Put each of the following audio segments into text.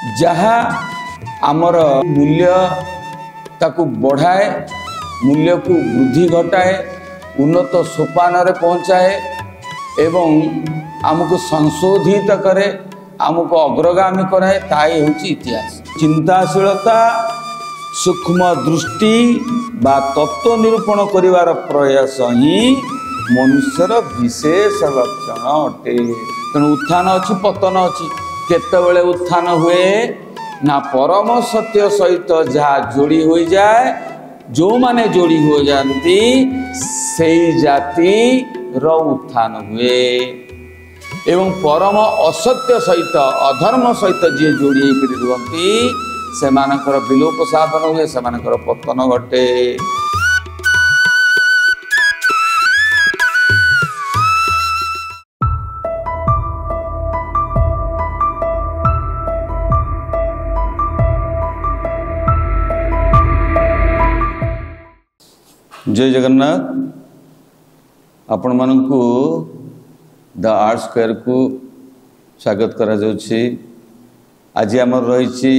जहाँ आमर मूल्य ताकू बढ़ाए, मूल्य को वृद्धि घटाए, उन्नत सोपान रे पहुँचाए एवं आमको संशोधित करे, आमको अग्रगामी कराए, ताई होची इतिहास। चिंताशीलता, सूक्ष्म दृष्टि बा तत्व निरूपण करिवार प्रयास ही मनुष्यर विशेष लक्षण अटे। तेणु उत्थान अच्छी पतन अच्छी, केतबेले उत्थान हुए ना परम सत्य सहित जहाँ जोड़ी हो जाए, जो माने जोड़ी हो जाती से जाति रो उत्थान हुए एवं परम असत्य सहित अधर्म सहित जी जोड़ी रुहती से मानकर विलोप साधन हुए, से मानकर पतन घटे। जय जगन्नाथ। आपण मानकु द आर्ट स्क्वायर को स्वागत करा जाउछि। आज आमर रही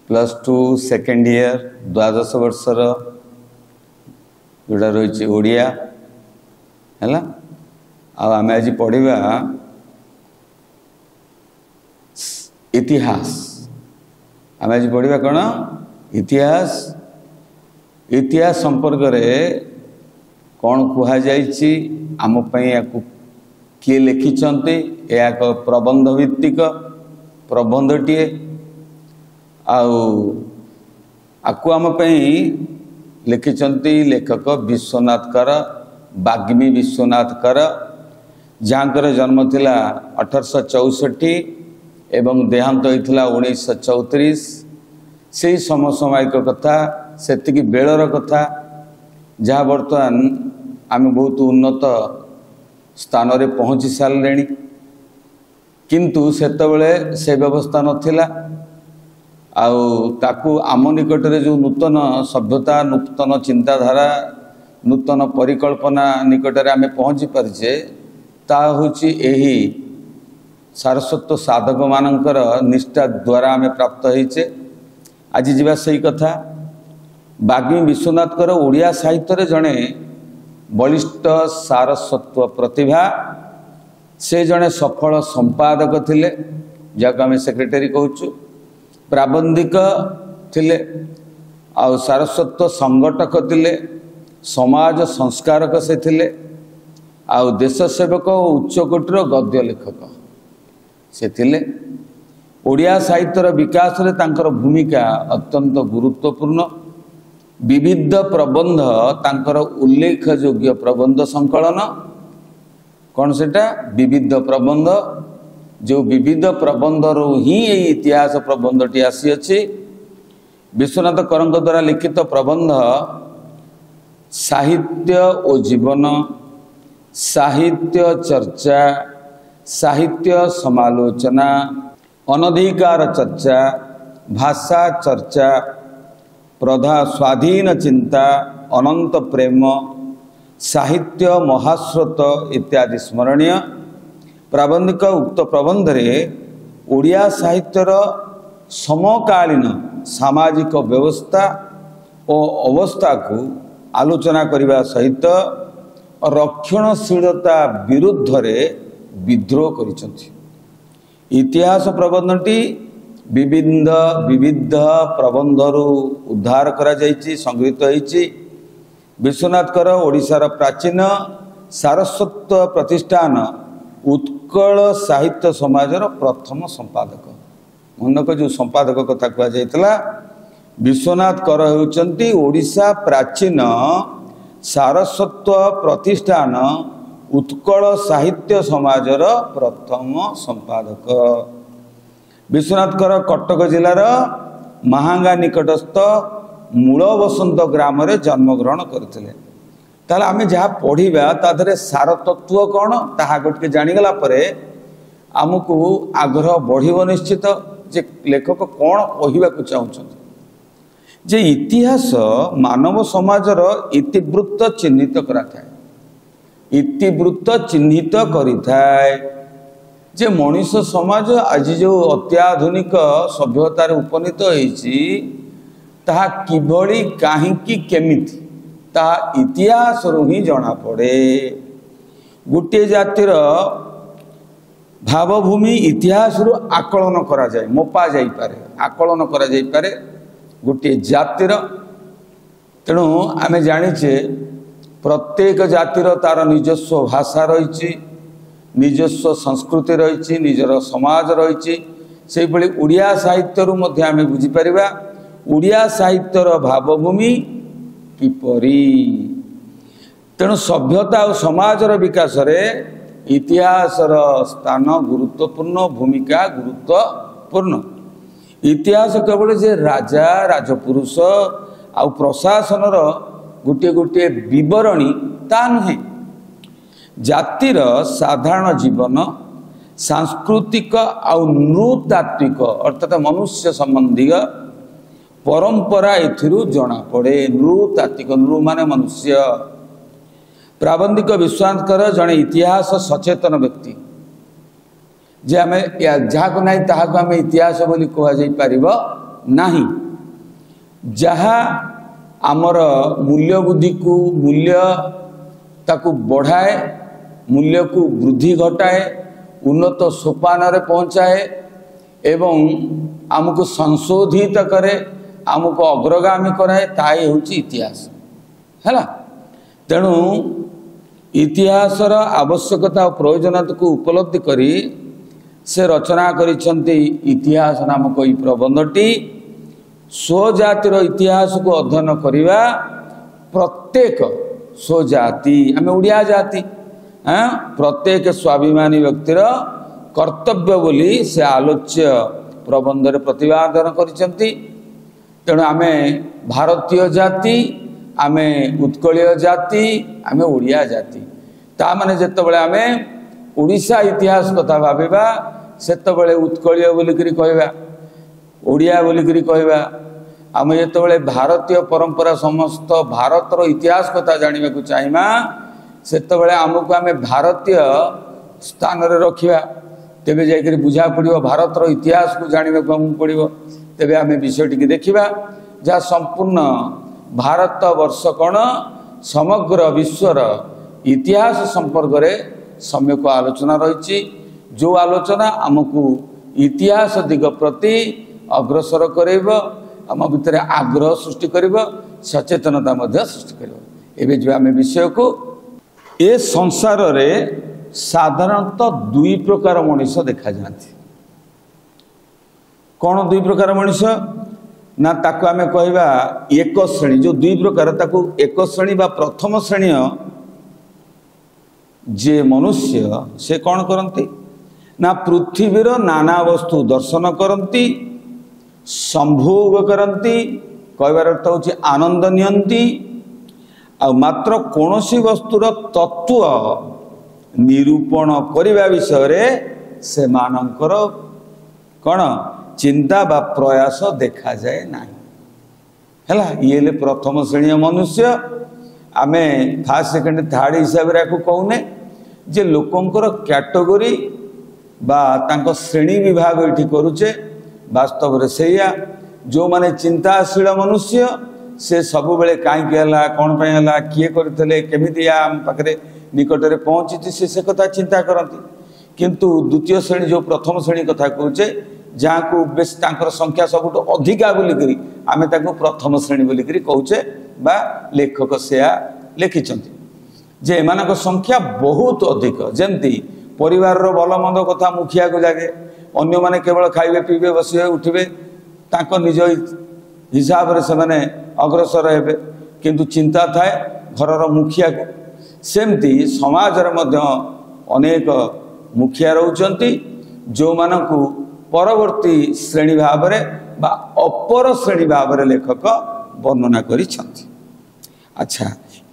+2 सेकेंड ईयर 12 वर्षर जोड़ा रही ओडिया है। आम आज पढ़ा इतिहास। आम आज पढ़ा कौन इतिहास। इतिहास संपर्क रे कौन कहुई आम किए लिखिंट एक प्रबंध भित्तिक प्रबंधटीए आकु आम लिखिंट लेखक विश्वनाथ कर, वाग्मी विश्वनाथ कर, जहाँकर जन्म थिला 1864 एवं देहांत होता 1934। से समसामयिक कथा, सेतिकी बेलर कथा जहाँ बर्तमान आम बहुत उन्नत स्थान रे पहुँची सारे, किंतु सेतबेले से व्यवस्था नथिला। ताकू आम निकट रे जो नूतन सभ्यता, नूतन चिंताधारा, नूतन परिकल्पना निकट रे आम पहुँची पारिछे, ता होची एही सारस्वत साधक मानकर निष्ठा द्वारा आम प्राप्त होइछे। आज जीवा सही कथा। वाग्मी विश्वनाथ कर ओडिया साहित्य रे जड़े बलिष्ठ सारस्वत प्रतिभा, से जड़े सफल संपादक थिले, जहाँ आम सेक्रेटरी कहूँ, प्राबंधिक थिले, आ सारस्वत संगठक थिले, समाज संस्कारक से थिले, आ देश सेवक उच्चकोटीर गद्य लेखक से थिले। ओडिया साहित्यर विकास रे तांकर भूमिका अत्यंत गुरुत्वपूर्ण। विविध प्रबंध तांकर उल्लेख योग्य प्रबंध संकलन कौन सेटा विविध प्रबंध, जो विविध प्रबंध रो ही इतिहास प्रबंधटी आसी अछि। विश्वनाथ करंक द्वारा लिखित प्रबंध साहित्य और जीवन, साहित्य चर्चा, साहित्य समालोचना, अनधिकार चर्चा, भाषा चर्चा, प्रधा स्वाधीन चिंता, अनंत प्रेम, साहित्य महास्रोत इत्यादि स्मरणीय। प्राबंधिक उक्त प्रबंध रे ओडिया साहित्यर समकालीन सामाजिक व्यवस्था और अवस्था को आलोचना करने सहित रक्षणशीलता विरुद्ध रे विद्रोह करिसथि। इतिहास प्रबंधटी विविध प्रबंधरू उद्धार करा जाइछि, संगृहीत होइछि। विश्वनाथ कर ओडिशार प्राचीन सारस्वत प्रतिष्ठान उत्कल साहित्य समाजर प्रथम संपादक। मनक जो संपादक कथा कह जाइतला, विश्वनाथ कर हेउचंती ओडिशा प्राचीन सारस्वत प्रतिष्ठान उत्कल साहित्य समाजर प्रथम संपादक। विश्वनाथ कर कटक जिलार महांगा निकटस्थ मूल बसंत ग्राम रे जन्मग्रहण करथिले। ताले आमे जहाँ पढ़िबा तादरे सार तत्व कौन ताहा गोटे जानिगला परे आमको आग्रह बढ़िबो निश्चित जे लेखक कौन कहवाक चाहूँगी। जे इतिहास मानव समाजर इतिवृत्त चिन्हित कराए, इतिवृत्त चिन्हित करिथाए। जे मनीष समाज आज जो अत्याधुनिक सभ्यतार उपनीत होइछि ताहा किभଳି काहींकी केमिति ताहा इतिहास रु ही जणा पड़े। गोटे जातिर भावभूमि इतिहास रु आकलन करा जाए, मपा जाई पारे, आकलन करा जाई पारे गोटे जातिर। तेणु आमे जानिछे प्रत्येक जातिर तार निजस्व भाषा रही, निजस्व संस्कृति रही, निजर समाज रही। से भली उड़िया साहित्य रु मध्य आमे बुझी परिबा उड़िया साहित्यर भावभूमि किपरि। तेणु सभ्यता और समाजर विकास रे इतिहासर स्थान गुरुत्वपूर्ण, भूमिका गुरुत्वपूर्ण। इतिहास केवल जे राजा राजपुरुष आ प्रशासनर गोटे गोटे विवरणी ता नुहे। जातिर साधारण जीवन, सांस्कृतिक आउ नृतात्विक अर्थात मनुष्य संबंधी परंपरा एथिरु जणा पड़े। नृतात्विक, नृ माने मनुष्य। प्राबंधिक विश्वासकर जड़े इतिहास सचेतन व्यक्ति जे आम जहाँ ना ताहाको आम इतिहास बोली कह जाई परिबो नाही। जहाँ आमर मूल्य बुद्धि को मूल्य ताकू बढ़ाए, मूल्य को वृद्धि घटाए, उन्नत सोपान रे पहुँचाए एवं आमको संशोधित करे, आमको अग्रगामी कराए, ताई होची इतिहास है। तेणु इतिहासर आवश्यकता और प्रयोजनता को उपलब्धि करी से रचना करिसंती इतिहास नामक ई प्रबंधटी। स्वजातिर इतिहास को अध्ययन करिबा प्रत्येक स्वजाति, आमे उड़िया जाति प्रत्येक स्वाभिमानी व्यक्तिर कर्तव्य बोली से आलोच्य प्रबंध रे प्रतिपादन करिसंती। तेणु आमे भारतीय जाति, आमे उत्कलीय जाति, आमे उड़िया जाति। ता माने जेतबेले आमे उड़ीसा इतिहास कथा भाबिबा सेतबेले उत्कलीय बोलिकरी कहबा, उड़िया बोलिकरी कहबा। आमे जेतबेले भारतीय परंपरा समस्त भारतर इतिहास कथा जानिबा को चाहिमा सेतबेले आमको आमे भारतीय स्थान रे रखिबा। तेबे जायकरी बुझा पड़िबो भारतर इतिहास को जानिबा को हमकु पड़िबो। तेबे आमे विषयटी देखिबा जा संपूर्ण भारत वर्ष कौन समग्र विश्वर इतिहास संपर्क रे सम्यक आलोचना रही। जो आलोचना आमको इतिहास दिग प्रति अग्रसर करेब, आम भितर आग्रह सृष्टि करिब, सचेतनता मध्य सृष्टि करिब। एबे जो आमे विषय को ए संसार रे साधारणतः दुई प्रकार मनुष्य देखा जाती। कौन दुई प्रकार मनुष्य ना ताको आमे कहबा एक श्रेणी। जो दुई प्रकार ताको एक श्रेणी बा प्रथम श्रेणी जे मनुष्य से कौन करती ना पृथ्वीर नाना वस्तु दर्शन करती, संभोग करती, कहबार अर्थ होची आनंद नियंती आ मात्र कौनसी वस्तुर तत्व निरूपण करने विषय रे से मानकर कौन चिंता बा प्रयास देखा जाए ना है। ये प्रथम श्रेणी मनुष्य। आमे फर्स्ट सेकेंड थर्ड हिसाब रे कहूने जे लोकंकर कैटेगरी बा तांको श्रेणी विभाग ये करुचे। वास्तव रे सेया जो माने चिंताशील मनुष्य से सब बेले कहीं कौन है किए करते केमिति आम पाखे निकट में पहुँची से कथा चिंता करती। किंतु द्वितीय श्रेणी जो प्रथम श्रेणी कथा कहे जहाँ को बेस तांकर संख्या सबुठ अधिका बोलिकी आमे ताको प्रथम श्रेणी बोलिकी कहे बा लेखक से लिखिं जे एमानक संख्या बहुत अधिक। जमती परिवार भल मंद कथा मुखिया को जागे, अन्य माने केवल खाइबे पीबे बसिबे उठिबे तांको निज हिसाब रे से अग्रसर हेबे, किंतु चिंता थाए घरर मुखिया को। सेमती समाज रे मध्य अनेक मुखिया रहउचंती जो मानकु परवर्ती श्रेणी भाव रे बा अपर श्रेणी भाव रे लेखक वर्णना करिसंती। अच्छा,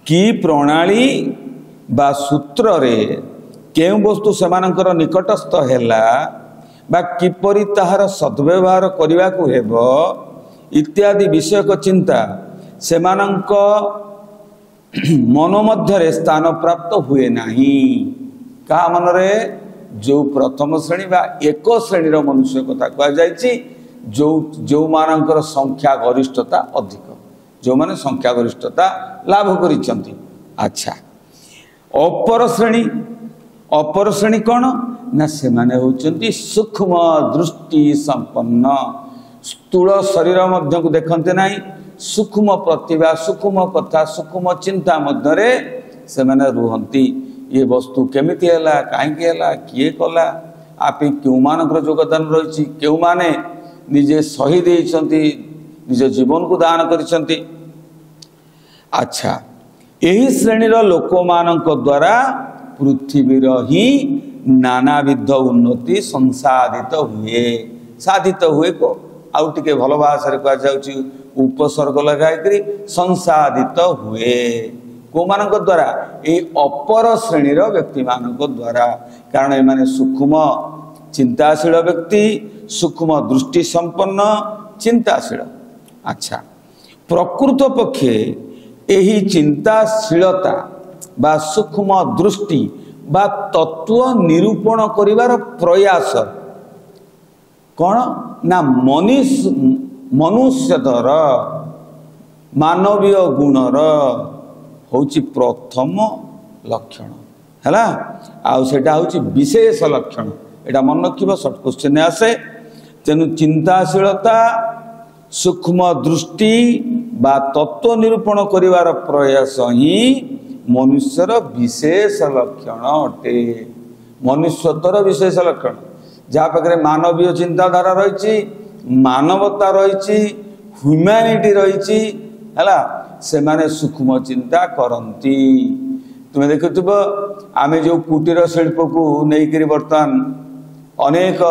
की प्रणाली बा सूत्र रे केउ वस्तु सेमानकर निकटस्थ हैला बा किपरि ताहार सद्व्यवहार करिवा को हेबो इत्यादि विषयक चिंता सेमानक मन मध्य स्थान प्राप्त हुए नाही। का मन रे जो प्रथम श्रेणी बा एक श्रेणीर मनुष्य कथा कहुଯାଇଛି जो मानकर संख्या गरिष्ठता अधिक जो माने संख्या गरिष्ठता लाभ करिसंती। अच्छा अपर श्रेणी कौन ना से माने होचंती सूक्ष्म दृष्टि संपन्न स्थूल शरीर मध्य को देखते नहीं सूक्ष्म प्रतिभा सूक्ष्म कथा सूक्ष्म चिंता मध्य से माने रुहंती ये वस्तु केमिति हैला काहेकि हैला किए कला आप क्यों मानकर योगदान रही क्यों माने निजे शहीद देइछंती निज जीवन को दान करिसंती। अच्छा यही श्रेणीर लोक मानक द्वारा पृथ्वीर ही नानाविध उन्नति संसाधित हुए साधित हुए को आउ टिके भल भाषा कह जाउची उपसर्ग लगाई संसाधित हुए को मानक द्वारा ये अपर श्रेणीर व्यक्ति मानक द्वारा कारण ये माने सूक्ष्म चिंताशील व्यक्ति सूक्ष्म दृष्टि संपन्न चिंताशील। अच्छा प्रकृत पक्षे यही चिंताशीलता बा सूक्ष्म दृष्टि बा तत्व निरूपण करिवार प्रयास कौन ना मनुष्यधर मानवीय गुणर होची प्रथम लक्षण हैला आउ सेटा होची विशेष लक्षण एटा मन रखिबो शॉर्ट क्वेश्चन आसे तेनु चिंताशीलता सूक्ष्म दृष्टि बा तत्व निरूपण करिवार प्रयास ही मनुष्यर विशेष लक्षण अटे मनुष्यत्वर विशेष लक्षण जहाँ पाखे मानवीय चिंताधारा रही मानवता रही ह्यूमैनिटी रही है से माने सूक्ष्म चिंता करती तुम्हें देखुव आम जो कुटीर शिल्प को लेकर बर्तमान अनेक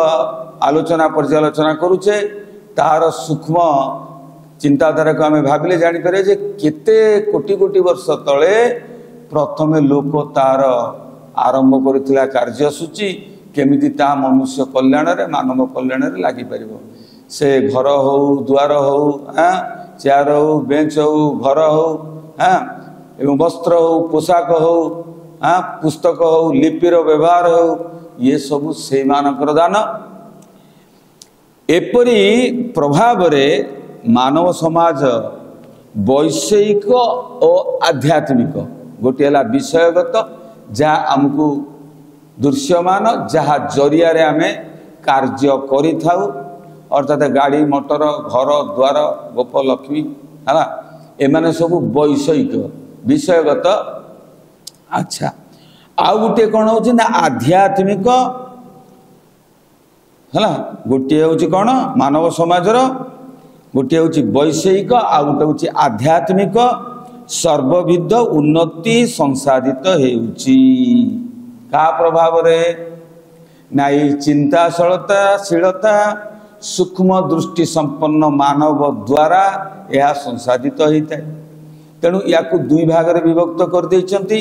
आलोचना पर्यालोचना करुचे तार सूक्ष्म चिंताधारा को आम भाविले जापर जे केते कोटी कोटी वर्ष तले प्रथम लोक तार आरंभ करुला कार्यसूची केमिति ता मनुष्य कल्याण रे मानव कल्याण रे लागी परिबो से घर हो द्वार हो चेयर हो बेंच हो घर हो एवं वस्त्र हो पोशाक हो पुस्तक हो लिपिर व्यवहार हो ये सब से मानकर दान एपरी प्रभाव रे मानव समाज वैषयिक और आध्यात्मिक गोटे है विषयगत जहाँ आमको दृश्यमान जहाँ जरिया रे आमे कार्य करि थाउ अर्थात गाड़ी मोटर घर द्वार गोप लक्ष्मी है एमाने सब वैषयिक विषयगत। अच्छा आउ गोटे कौन हो ना आध्यात्मिक है गोटे हूँ कौन मानव समाजर गोटे हूँ वैषयिक आ गोटे हूँ आध्यात्मिक सर्वविध उन्नति संसाधित हेउची का प्रभाव रे ना ये चिंताशीलता सूक्ष्म दृष्टि संपन्न मानव द्वारा यह संसाधित होता है तेणु या दुई भाग में विभक्त कर देइचंती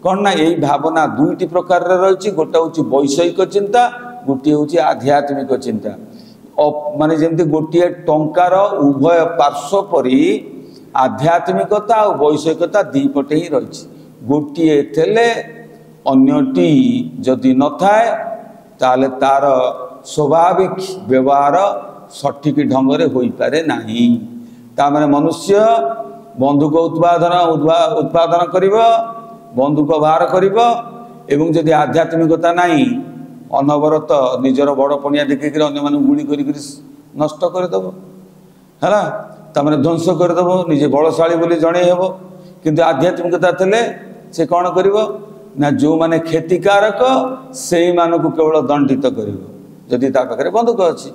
कौन ना यही भावना दुईटी प्रकार रही गोटे हूँ वैषयिक चिंता गोटे हूँ आध्यात्मिक चिंता माने जमती गोटे टंकार उभय पार्श्व परी आध्यात्मिकता और वैषयिकता दीपटे ही रही गोटे थेले अन्यटी जदि न थाए ताले तार स्वाभाविक व्यवहार सठिक ढंग से हो पारे नहीं तामाने मनुष्य बंधुक उत्पादन करिवो बंधुक बाहर करिवो एवं जदि आध्यात्मिकता नहीं अनवरत निजर बड़ पणिया देखिक अन्य मान गुड़ी कर नष्ट करदेव है तामाने ध्वंस करदेव निजे बलशाली बोली जणे हेबो किंतु आध्यात्मिकता थेले से कौन करिवो ना जो माने क्षतिकारक से मानक केवल दंडित करिवो जदि ता पाखरे बंधुक अच्छी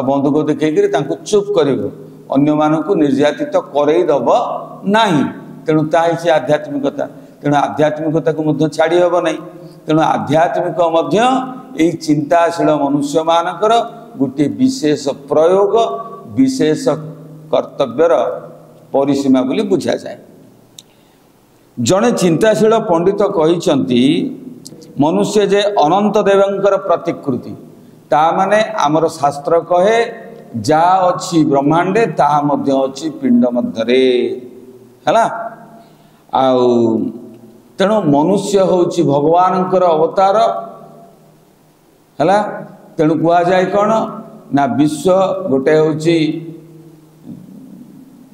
बंधुक देखिए चुप कर अन्य मानक निर्यातित करईदब ना तेणु ताही आध्यात्मिकता तेणु आध्यात्मिकता को छाड़ी हम ना तेणु आध्यात्मिक चिंताशील मनुष्य मानकर गोटे विशेष प्रयोग विशेष कर्तव्यर परिसीमा बोली बुझा जाए। जड़े चिंताशील पंडित कही मनुष्य जे अनंत देवंकर प्रतिकृति ता माने आमर शास्त्र कहे जा अच्छी ब्रह्मांडे ता मध्य अच्छी पिंड मध्य है तेणु मनुष्य होची भगवान अवतार है। तेणु कहुए कौन ना विश्व गोटे हूँ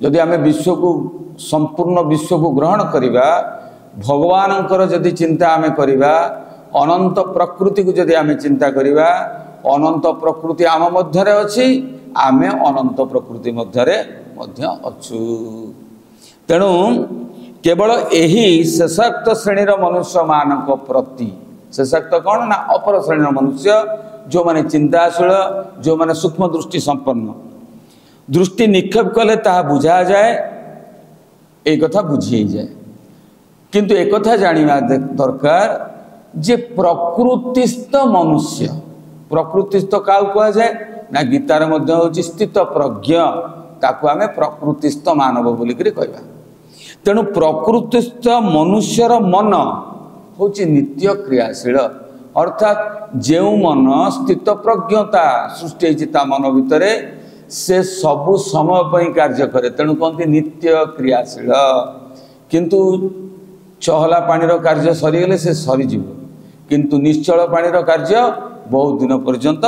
जदि आम विश्व को संपूर्ण विश्व को ग्रहण करिबा भगवानंकर जदि चिंता आम करिबा अनंत प्रकृति को जदि आम चिंता करिबा अनंत प्रकृति आम मध्यरे अछि आमे अनंत प्रकृति मध्यरे अछु। तेणु केवल यही शेषाक्त श्रेणीर मनुष्य मानक प्रति शेषाक्त कौन ना अपर श्रेणीर मनुष्य जो माने चिंताशील जो माने सूक्ष्म दृष्टि संपन्न दृष्टि निक्षेप कले ताहा बुझा जाए एक कथा बुझी जाए। किंतु एक कथा जानिबा दरकार जे प्रकृतिस्थ मनुष्य प्रकृतिस्थ का कहा जाए ना गीतार मध्य होची स्थित प्रज्ञ ताकू आमे प्रकृतिस्थ मानव बोली करी कहबा। तेणु प्रकृतिस्थ मनुष्यर मन होची नित्य क्रियाशील अर्थात जेउ मन स्थित प्रज्ञता सृष्टि होची ता मन भितरे से सबु समय पर कार्य करे तेणु कहते नित्य क्रियाशील। किंतु चहला पानीर कार्य सरीगले से सरीजीव किंतु निश्चल पानीर कार्य बहुत दिन पर्यंत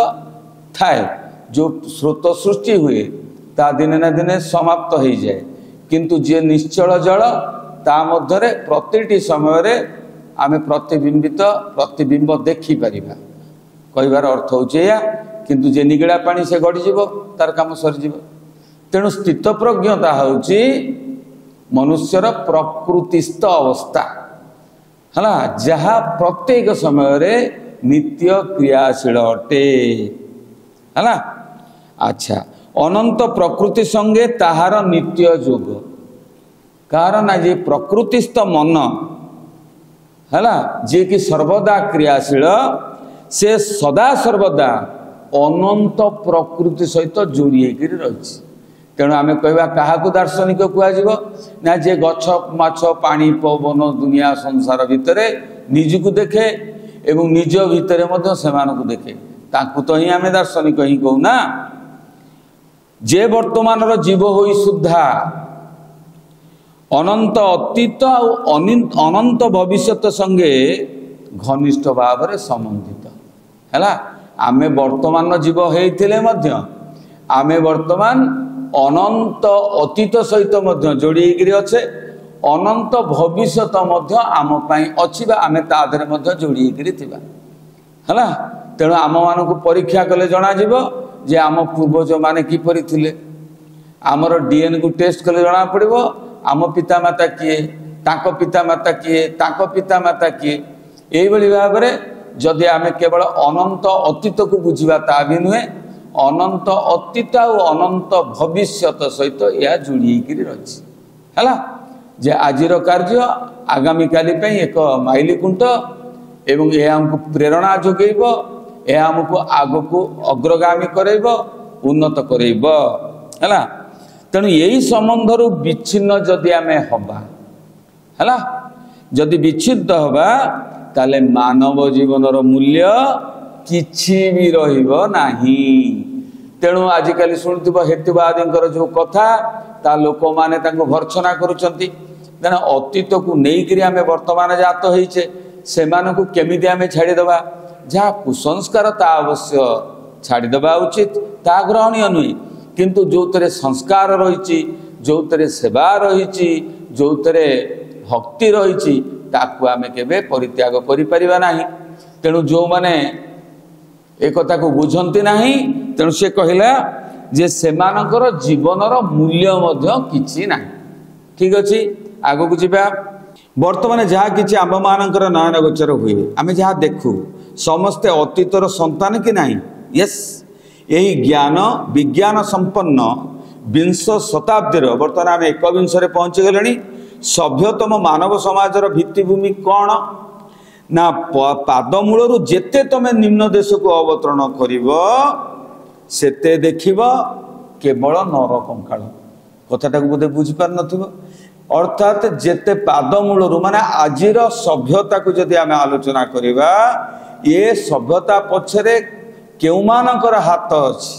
थाए जो स्रोत सृष्टि हुए ता दिने ना दिने समाप्त हो जाए किंतु जे निश्चल जल ता मध्यरे प्रतिटी समय रे आमे प्रतिबिंब देखि परिबा कहबार अर्थ होचे या किंतु जे निगड़ा पानी से गड़ीजीव तार काम सरीजीव। तेणु स्थित प्रज्ञता होची मनुष्यर प्रकृतिस्थ अवस्था है जहाँ प्रत्येक समय रे नित्य क्रियाशील अटे है। अच्छा अनंत प्रकृति संगे ताहार नित्य जोग कार ना जे प्रकृतिस्थ मन है जे कि सर्वदा क्रियाशील से सदा सर्वदा अनंत प्रकृति सहित जोड़ी होकर रही। तेणु आम कहवा क्या दार्शनिक कहुआ ना जे गछ माछ पानी पवन दुनिया संसार भितर निजको देखे एवं निज भितर से देखे ताकू तो ही आम दार्शनिक ही कहूना जे वर्तमान जीव होई सुधा अनंत अतीत अनंत भविष्यत संगे घनिष्ठ भाव में संबंधित है। आमे वर्तमान जीव होइथिले मध्य आमे वर्तमान अनंत अतीत सहित मध्य जोड़ी गिरी अच्छे अनंत भविष्यत मध्य आम पाई अछि बा आमे ता धरे मध्य जोड़ी गिरी थिबा है। तेणु आम मान को परीक्षा कले जना जीवो जे आम पूर्वज माने की परि थिले आमर डीएनए को टेस्ट कले जना पड़िबो आम पिता माता किए ताको पिता माता किए ताको पिता माता किए एई बळी भाव रे जदि आमे केवल अनंत अतीत को बुझिबा ता भी नुहे अनंत अतीत और अनंत भविष्यत सहित यह जोड़ी गिरी रही है। जे आजिर कार्य आगामी काली पे एक माइलखुंट एवं यह हमको प्रेरणा जोगेब यह हमको आग को अग्रगामी करेब उन्नत करेब है। तेणु यही संबंध रु विच्छिन्न जदि आमे हबा है जदि विच्छिन्न हबा ताले मानव जीवन रो मूल्य किछि भी रहिबो नाही। तेणु आजिकाली शुणुथिबो हेतुवादींकर जो कथा ता लोक माने तांको भर्सना करूचंती तेणु अतीत को नेइकरी आमे वर्तमान जात होइछे सेमानकु केमिति आमे छाड़ी दबा जहाँ कुसंस्कार ता अवश्य छाड़ी दबा उचित ता ग्रहणीय नुहे किंतु जो तरे संस्कार रही जो तरे सेवा रही जो तरे भक्ति रही ताकू आमे केबे परित्याग करि परिबा नाही। तेणु जो माने एक कथा को बुझंती नाही तेणु से कहिला जे सेमानकर जीवनर मूल्य मध्य किछि नाही। ठीक अछि आगो को जिबा वर्तमान जहाँ किछि आम मानकर नयन गोचर हुए आमे जहाँ देखु समस्ते अतीतर संतान कि नाही। यस यही ज्ञान विज्ञान संपन्न विंश शताब्दी बर्तमान आम एकविंश पहुंची गले। सभ्यतम मानव समाजर भित्तिभूमि कौन ना पादमूलू जेते तमे निम्न देश को अवतरण करिव सेते देखिव केवल नर कंकाल कथाटा बोधे बुझीपार नथिबो। अर्थात जेते पादमूलू माने आजिर सभ्यता को जदि आम आलोचना करिबा ये सभ्यता पछरे केउमानकर हाथ अछि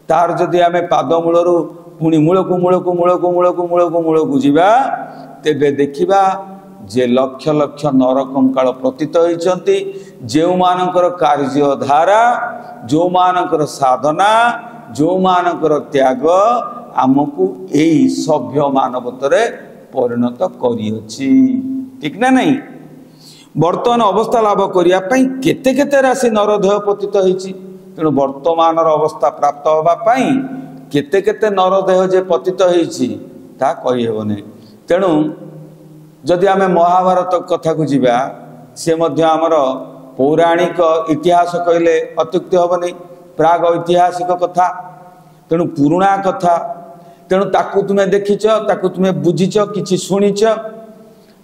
तार जदि आम पादमूलू पुणी मूलकु मूलकु मूलकु मूलकु मूलकु मूलकु जीवा तेबे देखिबा जे लक्ष लक्ष नर कंकाल प्रतीत होइचंती जो मानकर कार्यधारा जो मानकर साधना जो मानकर त्याग आमको यही सभ्य मानवतर परिणत करियछि ठीक ना नहीं। वर्तमान अवस्था लाभ करने केते केते राशि नरदेह पतित होइछि तेणु वर्तमान अवस्था प्राप्त होगापाई केते केते नरदेह जे पतित होइछि ता कहि हेबो नै। तेणु जदि आमे महाभारत कथा को जीवा से मध्य आमर पौराणिक इतिहास कहले अत्युक्ति हेबो नै प्राग ऐतिहासिक कथा तेणु पुराणा कथा तेणु ताकू तुमे देखिच ताकू तुमे बुझीच किछि सुनिच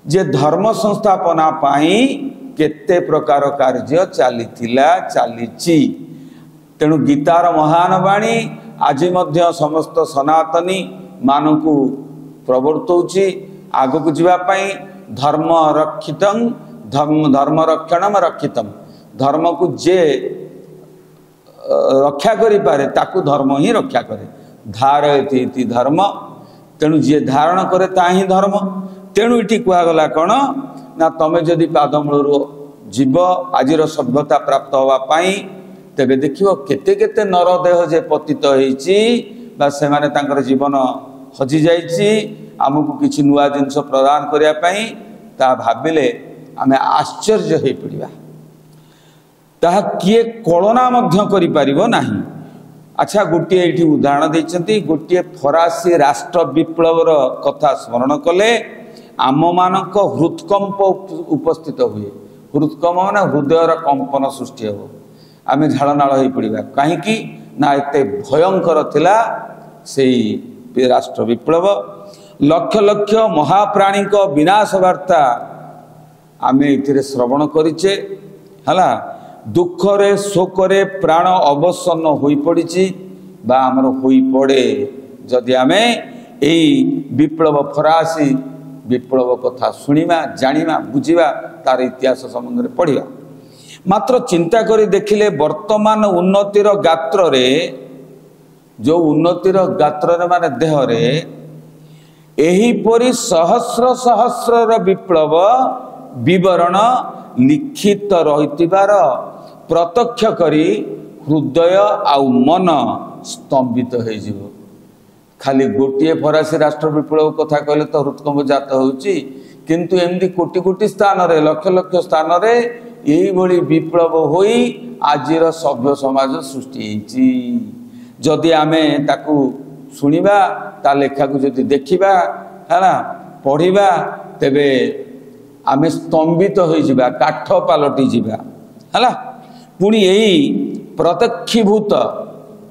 जे धर्म संस्थापना पाई केते प्रकार कार्य चलीथिला चलीची। तेणु गीतार महान वाणी आज मध्य समस्त सनातनी मानकु प्रवर्तौची आगकु जीवा पाई धर्म रक्षितं धर्म रक्षणम रक्षितम धर्म को जे रक्षा करि पारे ताकु धर्म ही रक्षा करे धारयति इति धर्म तेणु जे धारण करे ताही धर्म। तेणु इटी कहगला कौन ना तमें जदि पादमूल जीव आज सभ्यता प्राप्त होगा पाई तेबे देखियो केते केते नरदेह जे पतित होइछि बा से माने तांकर जीवन हजि जाइछि आमको किछि नुआ जिंस प्रदान करिया पाई ता भाबिले आमे आश्चर्य होई पड़िबा ताहा किए कल्पना मध्य करि पारिबो नाही। अच्छा गोटे ये उदाहरण देइछन्ति गोटे फरासी राष्ट्र विप्लवर कथा स्मरण कले आम मानक हृदकंप उपस्थित हुए हृदकंप माने हृदयर कंपन सृष्टि हो आमे झाड़नाड़ हो पड़ा कहीं ना एते भयंकर थिला सेई राष्ट्र विप्लव लक्ष लक्ष महाप्राणी विनाश वार्ता आमे इथिरे श्रवण करिचे हला दुखरे शोकरे प्राण अवसन्न होई पड़िछि बा हमर होई पड़े जदि आमे एई विप्लव फरासी विप्लव कथा शुणा जाना बुझा तार इतिहास संबंध में पढ़ा मात्र चिंता करी देखिले वर्तमान उन्नतिर गात्र रे जो उन्नतिर गात्र माने देह रे एहीपरि सहस्र सहस्र विप्लव विवरण लिखित रहितिबार प्रत्यक्ष करी हृदय आउ मन स्तंभित हो जिवो। खाली गोटे फरासी राष्ट्र विप्लव कथा कहले तो हृदकंप जात होउची किंतु एमदी कोटि कोटि स्थान रे लक्ष लक्ष स्थान रे एही भली विप्लव होई आजिर सभ्य समाज सृष्टि होईची। जदि आमे ताकू सुनिबा ता लेखा को जदि देखिबा हैना पढ़िबा तेबे आमे स्तंभित होई जिबा काठ पालटी जिबा हैला। पुणी एही प्रत्यक्षीभूत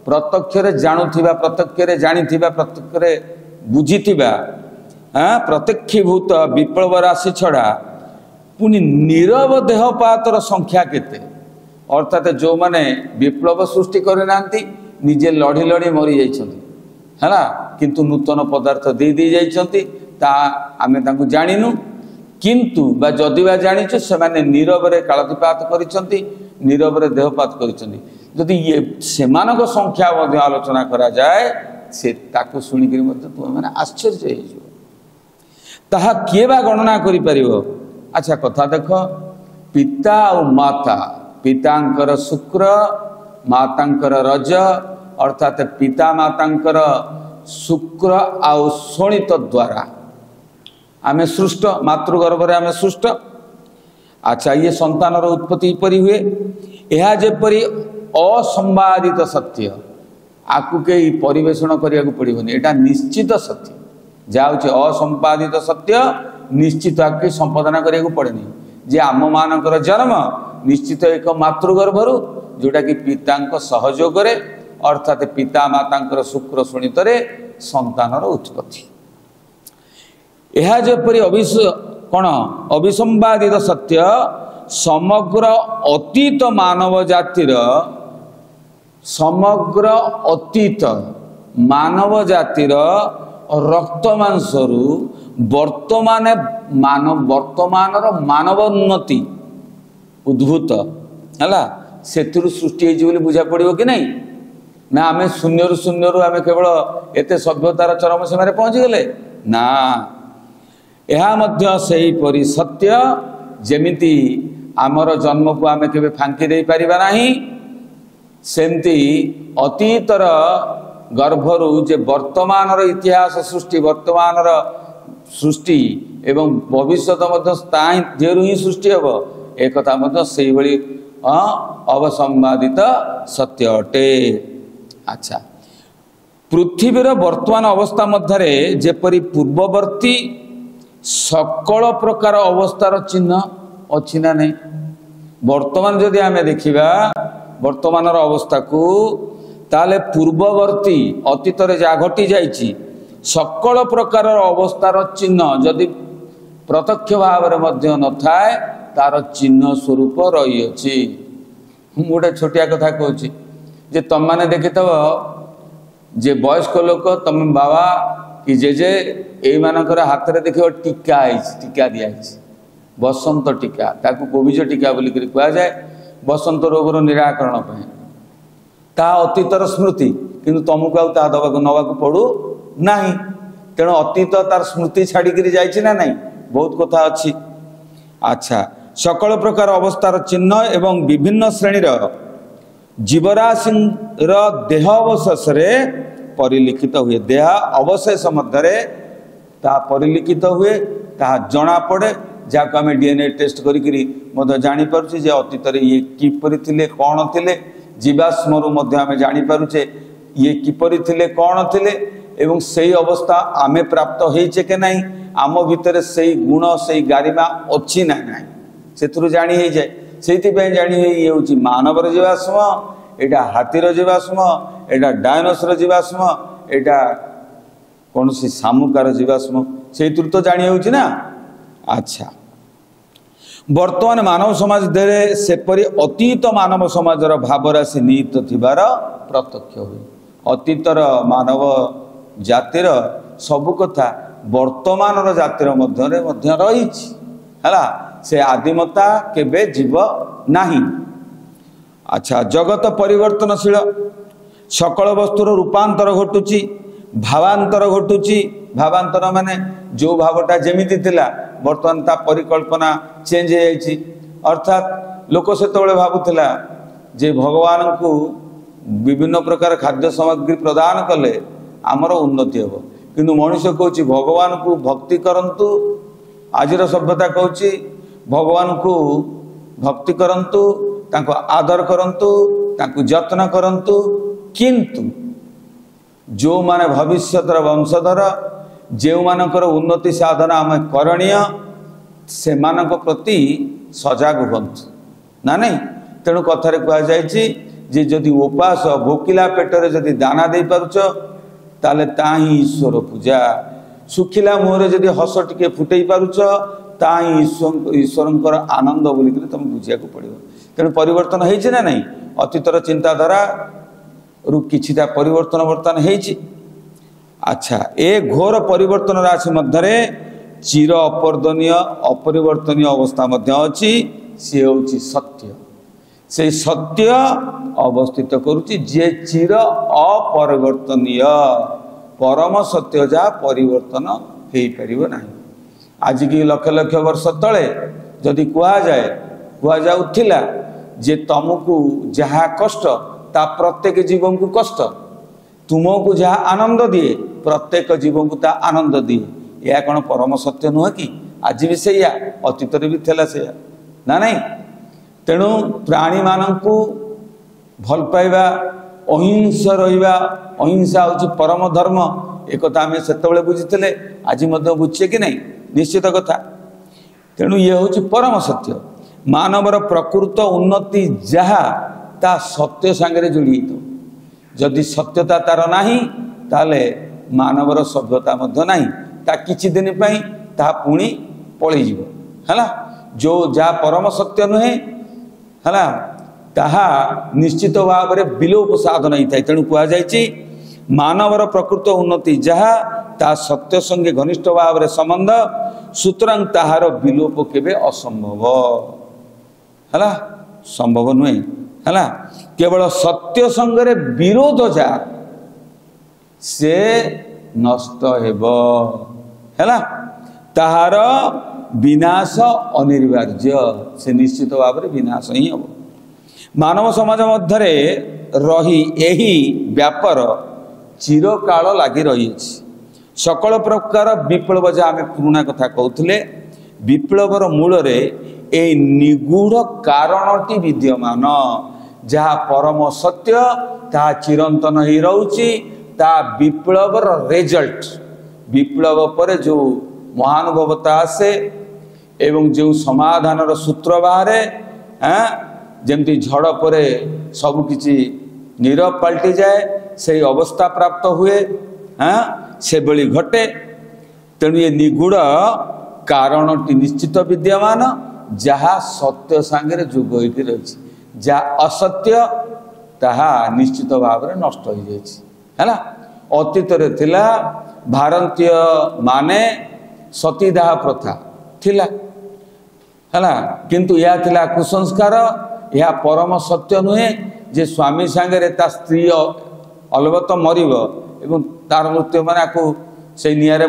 प्रत्यक्ष जाणुथिबा प्रत्यक्ष जानिथिबा प्रत्यक्ष बुझिथिबा प्रत्यक्षीभूत विप्लव राशि छड़ा पुणी नीरव देहपातर संख्या केते अर्थात जो माने विप्लव सृष्टि करना निजे लड़ी लड़ी मरी जाइछन्ति हैला किंतु नूतन पदार्थ दे दे जाइछन्ति ता आमे तांकु जानिनु किंतु बा जदि बा जानिछु से माने नीरव रे कालतिपात करिछन्ति नीरव रे देहपात करिछन्ति यदि ये सेमानक संख्या मध्य आलोचना करा जाए से ताकू शुणिक तुम मैंने आश्चर्य हो ताहा किए बा गणना करि परिबो। अच्छा कथा देख पिता और माता पितांकर शुक्र मातांकर रज अर्थात पिता मातांकर शुक्र आउ शोणित द्वारा आमे सृष्ट मातृगर्भरे आमे सृष्ट। अच्छा ये संतान उत्पत्ति परी हुए यह जेपरी असंवादित सत्य आकु के परिवेषण करिया को पड़िबनी एटा निश्चित सत्य जाउचे असंपादित सत्य निश्चित आके संपादना करिया को पड़ेनी जे आम मानकर जन्म निश्चित एक मातृगर्भरु जोटा कि पितांक सहयोग रे अर्थात पिता मातांकर शुक्र शोणित रे संतानर उत्पत्ति यह जेपरी कौन अविसंवादित सत्य समग्र अतीत मानव जातिर समग्र अतीत मानव जातिर रक्त मांसरु वर्तमान मानवोन्नति उद्भूत है से सृष्टि होली बुझा पड़ो कि नहीं ना आम शून्य शून्य आम केवल एत सभ्यतार चरम सीमार पहुँची गले ना यह मध्य सही परी सत्य जेमिति आमर जन्म को आम के फांकी दे पारिबा नहीं। सेमती अतीतर गर्भरू जे वर्तमान इतिहास सृष्टि वर्तमान सृष्टि एवं भविष्यत देहरु ही सृष्टि हम एक कथा से भली अवसंवादित सत्य अटे। अच्छा, पृथ्वीर वर्तमान अवस्था मध्य जेपरी पूर्ववर्ती सकल प्रकार अवस्थार चिन्ह अच्छी ना नहीं। वर्तमान जदि आम देखा वर्तमान अवस्था को ताले पूर्ववर्ती अतीत जहाँ घटी जाइछि सकल प्रकार अवस्थार चिन्ह जदि प्रत्यक्ष भाव में न थाए तार चिन्ह स्वरूप रही अछि। गोटे छोटिया कथा कहूँ जे तुम मैंने देखी जे वयस्क लोक तुम बाबा कि जेजे ये हाथ में देख टीका टीका दिखाई बसंत टीका ताकू कोविड टीका बोल कह जाए बसंत रोगर निराकरण पर ता अतीतर स्मृति किंतु तुमको आउ ता दबा नवाक पड़ू ना। तेणु अतीत तार स्मृति छाड़ी जाइए ना नहीं बहुत कथा अच्छी। अच्छा, सकल प्रकार अवस्थार चिन्ह एवं विभिन्न श्रेणीर जीवराशि देह अवशेष परिलिखित हुए। देह अवशेष मध्य परिलिखित हुए ता जना पड़े जहाँ आम डीएनए टेस्ट करी जानीपारे जे अतीत ये किपरि थिले कौन थिले जीवाश्म आम जानीपारे ये किपरि थिले कौन थिले एवं सही अवस्था आमे प्राप्त होइचे के नहीं आम भितर से गुण से गारिमा अच्छी ना ना से जानी हो जाए से जानी ये हूँ मानवर जीवाश्म एटा हाथीर जीवाश्म एटा डायनोसर जीवाश्म एटा कौन सी सामुकार जीवाश्म से तो जानी हो ना। अच्छा, वर्तमान मानव समाज देरे सेपरी अतीत मानव समाजर भावराशि निहित थिबार प्रत्यक्ष हुए। अतीतर मानव जातिर सबु कथा वर्तमान जातिर मध्य रही से आदिमता केबे जीव नाही। अच्छा, जगत परिवर्तनशील सकल वस्तुर रूपांतर घटुची भावांतर घटुची। भावांतर माने जो भावटा जेमिति थिला वर्तमान ता परिकल्पना चेंज हो जाइछि। अर्थात लोक सेतबेले भाबुथिला जे भगवान को विभिन्न प्रकार खाद्य सामग्री प्रदान कले आमर उन्नति हम किंतु मनुष्य कहूँ भगवान को भक्ति करंतु। आजिर सभ्यता कहूँ भगवान को भक्ति करंतु तांको आदर करंतु तांको जत्न करंतु किंतु जो माने भविष्यतर वंशधर जो मानकर उन्नति साधन आम करणीय से मानक प्रति सजग हुंतु ना नहीं। तेणु कथारे कह जाए जदि उपास भोकिला पेटरे जदि दाना दे पारुछ ताले ता ही ईश्वर पूजा। सुखिला मुहरे जदि हस टिके फुटई पारुछ ता ही ईश्वर आनंद बोलिक तुम बुझा पड़ो। तेणु परिवर्तन होइछि ना नहीं अतीतर चिंताधारा रु किछिटा परिवर्तन वर्तमान होइछि। अच्छा, ए घोर परिवर्तन राशि मध्य चिर अपरिवर्तनीय अपरिवर्तनीय अवस्था मध्य अछि सी होछि सत्य। से सत्य अवस्थित करुच्ची जे चिर अपरिवर्तनीय परम सत्य जहाँ परिवर्तन हो पार ना। आज की लक्ष लक्ष वर्ष तले जदि कहुला जे तुमको जहाँ कष्ट ता प्रत्येक जीवन को कष्ट तुमको जहाँ आनंद दिए प्रत्येक जीवन को ता आनंद दिए यह कौन परम सत्य नुह कि आज भी से अतीत भी थेला से ना नहीं। तेणु प्राणी मानू भल पाइबा अहिंसा रहिबा अहिंसा हूँ परम धर्म एक आम से बुझीते आज बुझे कि नहीं निश्चित कथा। तेणु ये हूँ परम सत्य मानवर प्रकृत उन्नति जहाँ ता सत्य सांगे जोड़ी तो जदि सत्यता तार नाही ताले मानवर सभ्यता मध्य नाही ता किछि दिन पई ता पुणी पळै जीवो हला। जो जा परम सत्य नुहे हला ताहा निश्चित भाव में विलोप साधन होता है। तेणु कह जाए मानवर प्रकृत उन्नति जहाँ ता सत्य संगे घनिष्ठ भाव में संबंध सुतरां ताहार विलोप केबे असंभव हला संभव नुहे हला। केवल सत्य संगे विरोध जा से नष्ट हेब हला ताहार विनाश अनिवार्य से निश्चित भाव में विनाश ही हम मानव समाज मध्य रही यही व्यापार चिरकाल लगी रही सकल प्रकार विप्लव जहाँ आम पुराणा कथा कहते विप्लवर मूल ए निगूढ़ कारणटी विद्यमान जहाँ परम सत्य ता चिरंतन ही रोची ता विप्लवर रिजल्ट विप्लव पर जो महानुभवता आसे एवं जो समाधान सूत्र बाहर जमती झड़ पर सबकि नीरव पलटि जाए से अवस्था प्राप्त हुए से बड़ी घटे तेणु ये निगूढ़ कारणटी निश्चित विद्यमान जहाँ सत्य सांगे जुग होकर रही जहाँ असत्य ताहा निश्चित भाव में नष्ट हो जाए अतीत थिला भारतीय माने सतीदाह प्रथा थिला है किंतु यह थिला कुसंस्कार यह परम सत्य नुहे जे स्वामी सांगे ता स्त्री अलबत मरिब एवं तार मृत्यु मैंने आपको से निआरे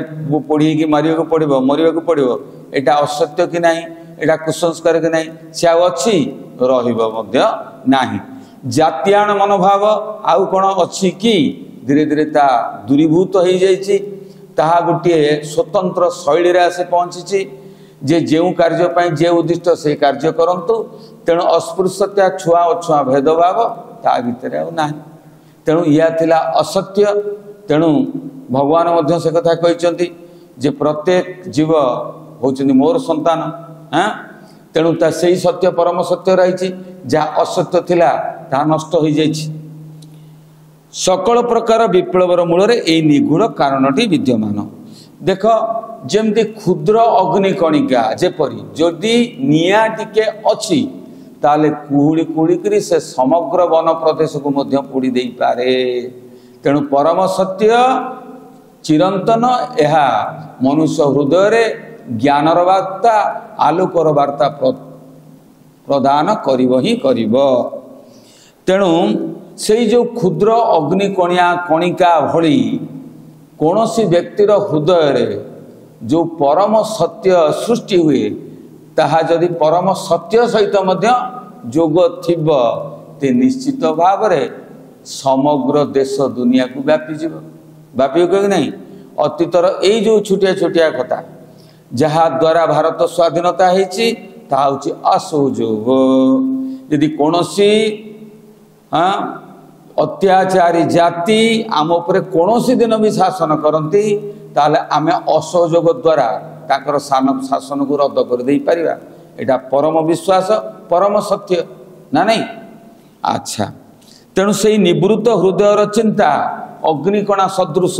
पोड़ी मारे पड़ो मरवा को पड़ो यहाँ असत्य कि नहीं यहाँ कुसंस्कार कि नहीं से अच्छी रहा जातीयाण मनोभाव आउ कौन अच्छी कि धीरे धीरे ता दूरीभूत हो जाइए ताहा गोटे स्वतंत्र शैली आसी पहुँची जे जो कार्य जे उद्दिष्ट से कार्य करंतु तेणु अस्पृश्यता छुआ अछुआ भेदभाव ता भितर ना तेणु यह थिला असत्य तेणु भगवान मध्य से कथा कहते जे प्रत्येक जीव होचंदी मोर संतान तेणु ता सही सत्य परम सत्य रही जहाँ असत्य थिला ता नष्ट हो जाइए सकल प्रकार विप्लवर मूल यही निगूढ़ कारणटी विद्यमान देख जमती क्षुद्र अग्निकणिका जेपरी जदि निआ टिके अच्छी ताले कुहुड़ी कुड़ी से समग्र वन प्रदेश को मध्य पोड़ी दे पारे तेणु परम सत्य चिरंतन यह मनुष्य हृदय ज्ञानर वार्ता आलोकर वार्ता प्रदान करिब तेणु से जो क्षुद्र अग्निकणिका भली कौन सी व्यक्तिर हृदय जो परम सत्य सृष्टि हुए ताहा जदि परम सत्य सहित मध्य जोग थिब ते निश्चित भाव में समग्र देश दुनिया को व्यापी कि नहीं अतीतर यही जो छोटिया छोटिया कथा जहाँ द्वारा भारत स्वाधीनता होती असहयोग यदि कौन सी अत्याचारी जाति आम उपर कौन दिन भी शासन करती ताले आमे असहयोग द्वारा ताकर शासन को रद्द कर दे पारिबा एटा परम विश्वास परम सत्य ना नहीं अच्छा तेणु से निवृत्त हृदयर चिंता अग्निकणा सदृश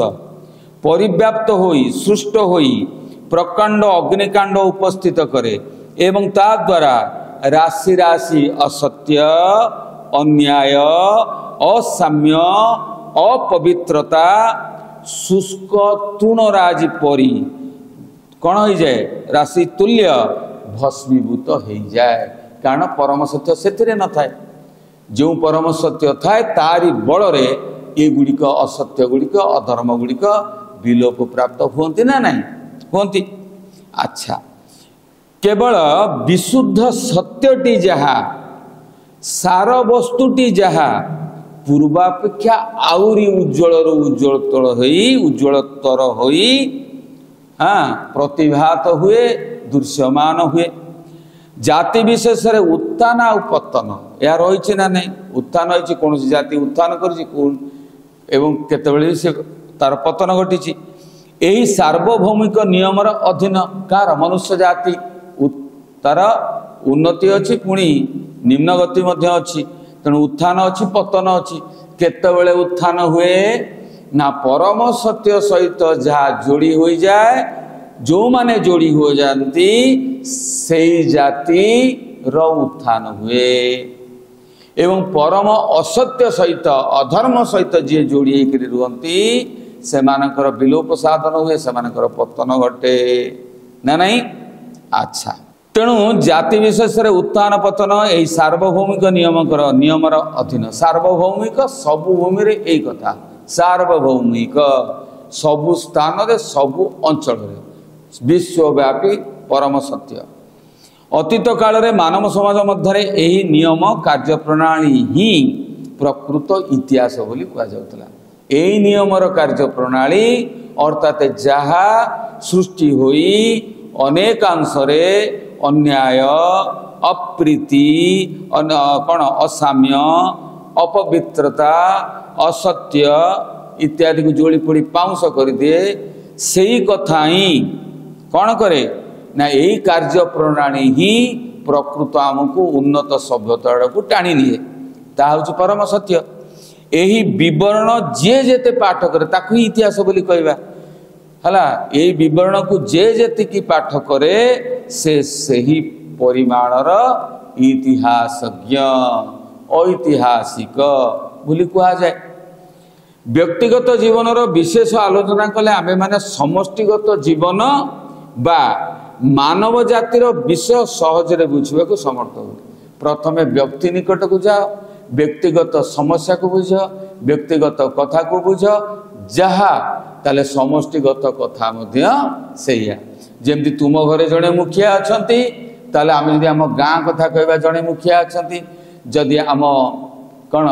परिव्याप्त होई सृष्ट होई प्रकांड अग्निकांड उपस्थित करे एवं ता द्वारा राशि राशि असत्य अन्याय असाम्य अपवित्रता शुष्क तृणराज परी कौन हो जाए राशि तुल्य भस्मीभूत हो जाए कारण परम सत्य से न थाए जो परम सत्य थाए तारी बल ये गुड़िक असत्य गुड़िक अधर्म गुड़िक विलोप प्राप्त हुंती ना नहीं हुंती अच्छा केवल विशुद्ध सत्यटी जहा सार वस्तुटी जहा पूर्वापेक्षा आउरी उज्ज्वलतर होई प्रतिभात हुए दृश्यमान हुए जाति विशेष रे उत्थान आ पतन या रही ना नहीं उत्थान होती कौन जाति उत्थान कर से तार पतन घटी यही सार्वभौमिक नियमर अधीन कार मनुष्य जाति तार उन्नति अच्छी पुणी निम्न गति अच्छी तेणु उत्थान अच्छी पतन अच्छी केतबेले उत्थान हुए ना परम सत्य सहित जहाँ जोड़ी हो जाए जो माने जोड़ी हो जाती से जाति रो उत्थान हुए एवं परम असत्य सहित अधर्म सहित जी जोड़ी रुहती से मानकर विलोप साधन हुए से मानकर पतन घटे ना नहीं अच्छा तेणु जाति विशेष रे उत्थान पतन यही सार्वभौमिक नियमर अधीन सार्वभौमिक सबु भूमि रे यही कथा सार्वभौमिक सबु स्थान रे सबु अंचल रे विश्वव्यापी परम सत्य। अतीत काल रे मानव समाज मध्य यही नियम कार्य प्रणाली ही प्रकृत इतिहास बोली कहा जाउतला। यही नियमर कार्य प्रणाली अर्थात जहा सृष्टि होई अनेकांशरे अन्याय अप्रीति कौन असाम्य अपवित्रता असत्य इत्यादि को जोड़ी पोड़ी पाउंस कर दिए। सही कथा ही कौन करे ना यही कार्य प्रणाली ही प्रकृत आमको उन्नत सभ्यता को टाणी निए। ता हूँ परम सत्य। यही विवरण जे जेते पाठ करे ताकू ही इतिहास बोली कहवा हला। यही विवरण को जे जेते की पाठ करे से सही परिमाणर इतिहासज्ञ ऐतिहासिक बोली कहा जाए। व्यक्तिगत जीवनर विशेष आलोचना कले आमे माने समष्टिगत जीवन बा मानव जातिर विषय सहजरे बुझिबा को समर्थ हो। प्रथमे व्यक्ति निकट को जाओ, व्यक्तिगत समस्या को बुझ, व्यक्तिगत कथा को बुझ, जहा ताले समष्टिगत कथा मध्य सेया। जेमती तुम घरे जड़े मुखिया अछंती ताले आमे जदि आम गाँ कथा कहबा जड़े मुखिया अछंती, जदि आम कौन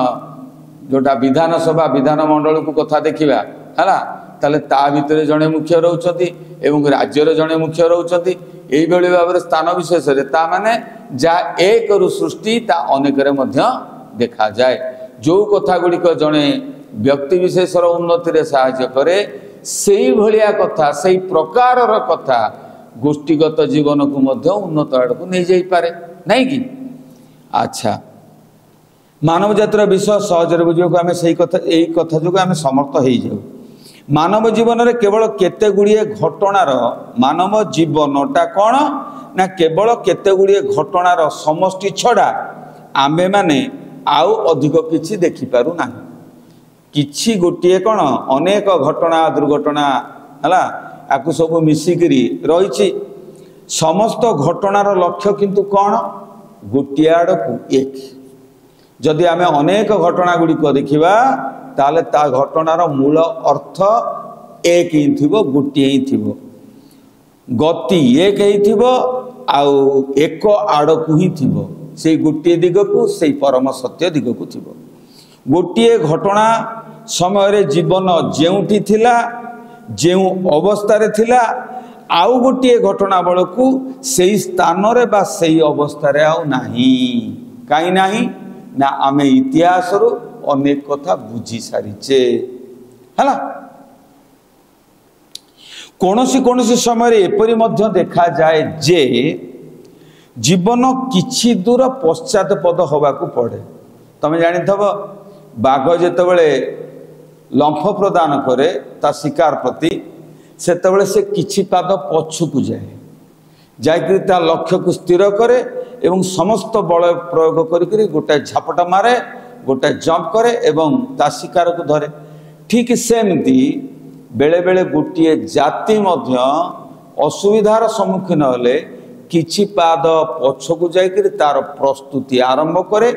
जोटा विधानसभा विधान मंडल को कथा देखा है ताले ता भितर जड़े मुख्य रोचती एवं राज्यर जड़े मुख्य रोचती। यही भाव में स्थान विशेष ता माने जा एक रु सृष्टि ता अनेक देखा जाए। जो कथा गुड़िक जड़े व्यक्ति विशेषर उन्नति रे साहाय्य करे से भलिया कथा से प्रकार कथा गोष्ठीगत जीवन को मध्य उन्नत आड़ को नहीं जाई पारे नहीं कि। अच्छा मानव जातिर विषय सहजरे बुझा को आम से यही कथा जो आम समर्थ हो जाऊ। मानव जीवन रे केवल केते गुड़िए घटनार मानव जीवनटा कौन ना केवल केते गुड़िए घटनार समष्टि छड़ा आमे माने आउ अधिक किछि देखि पारु ना। किछि गोटिए कौन अनेक घटना दुर्घटना हला आकु सब मिसिकरी रही। समस्त घटनार लक्ष्य किंतु कौन गोटिए आड़कू एक। जदि आमे अनेक घटना गुड़िक देखा ताले ता घटनार मूल अर्थ एक ही थिबो गोटिए ही थिबो। गति एक ही थिबो आउ एक आड़कू ही थिबो। से गोटिए दिग को से परम सत्य दिग को थिबो। गोटिए घटना समय रे जीवन जेउठी थिला जेउ अवस्था रे थिला आउ गोटिए घटना बेलू से स्थान रे बा से अवस्था रे आउ नाही। काई नाही ना आमे इतिहास रो अनेक कथा बुझी सारीचे हला। कोनोसी कोनोसी समय रे एपरि मध्य देखा जाए जे जीवन किछि दूर पश्चात पद होबा को पड़े। तमे जानि थबो बाघ जेतेबेले लंफ प्रदान करे ता शिकार प्रति सेतेबेले से किछि पाद पछुकु जाए जायकि ता लक्ष्य को स्थिर करे एवं समस्त बल प्रयोग करी गोटे झापटा मारे गोटे जंप करे एवं ता शिकार को धरे। ठीक सेमती बेले बेले गोटे जाति मध्य असुविधार सम्मुखीन हेले किछि पाद पछकु जाइकरी तार प्रस्तुति आरंभ करे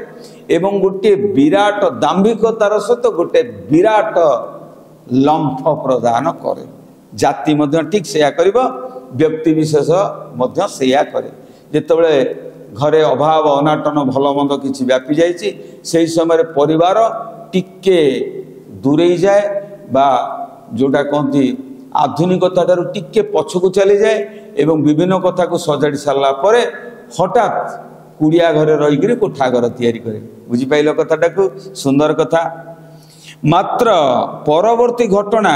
एवं गोटे विराट दाम्भिकतार सहित गोटे विराट लंफ प्रदान करे। जाति मध्य ठीक सेया करिबो, व्यक्ति विशेष मध्य सेया करे। जेतेबेले घरे अभाव अनाटन भल मंद किछि व्यापी जाइछि सेही समय परिवार टिके दूरे जाए बा जोटा कहती आधुनिकता ठारू टिके पछकु चली जाए एवं विभिन्न कथा को सजाड़ी सारा पर हठात कुड़िया घरे रही कोठा घर तैयारी करे। बुझिपाइल कथाटा को सुंदर कथा। मात्र परवर्ती घटना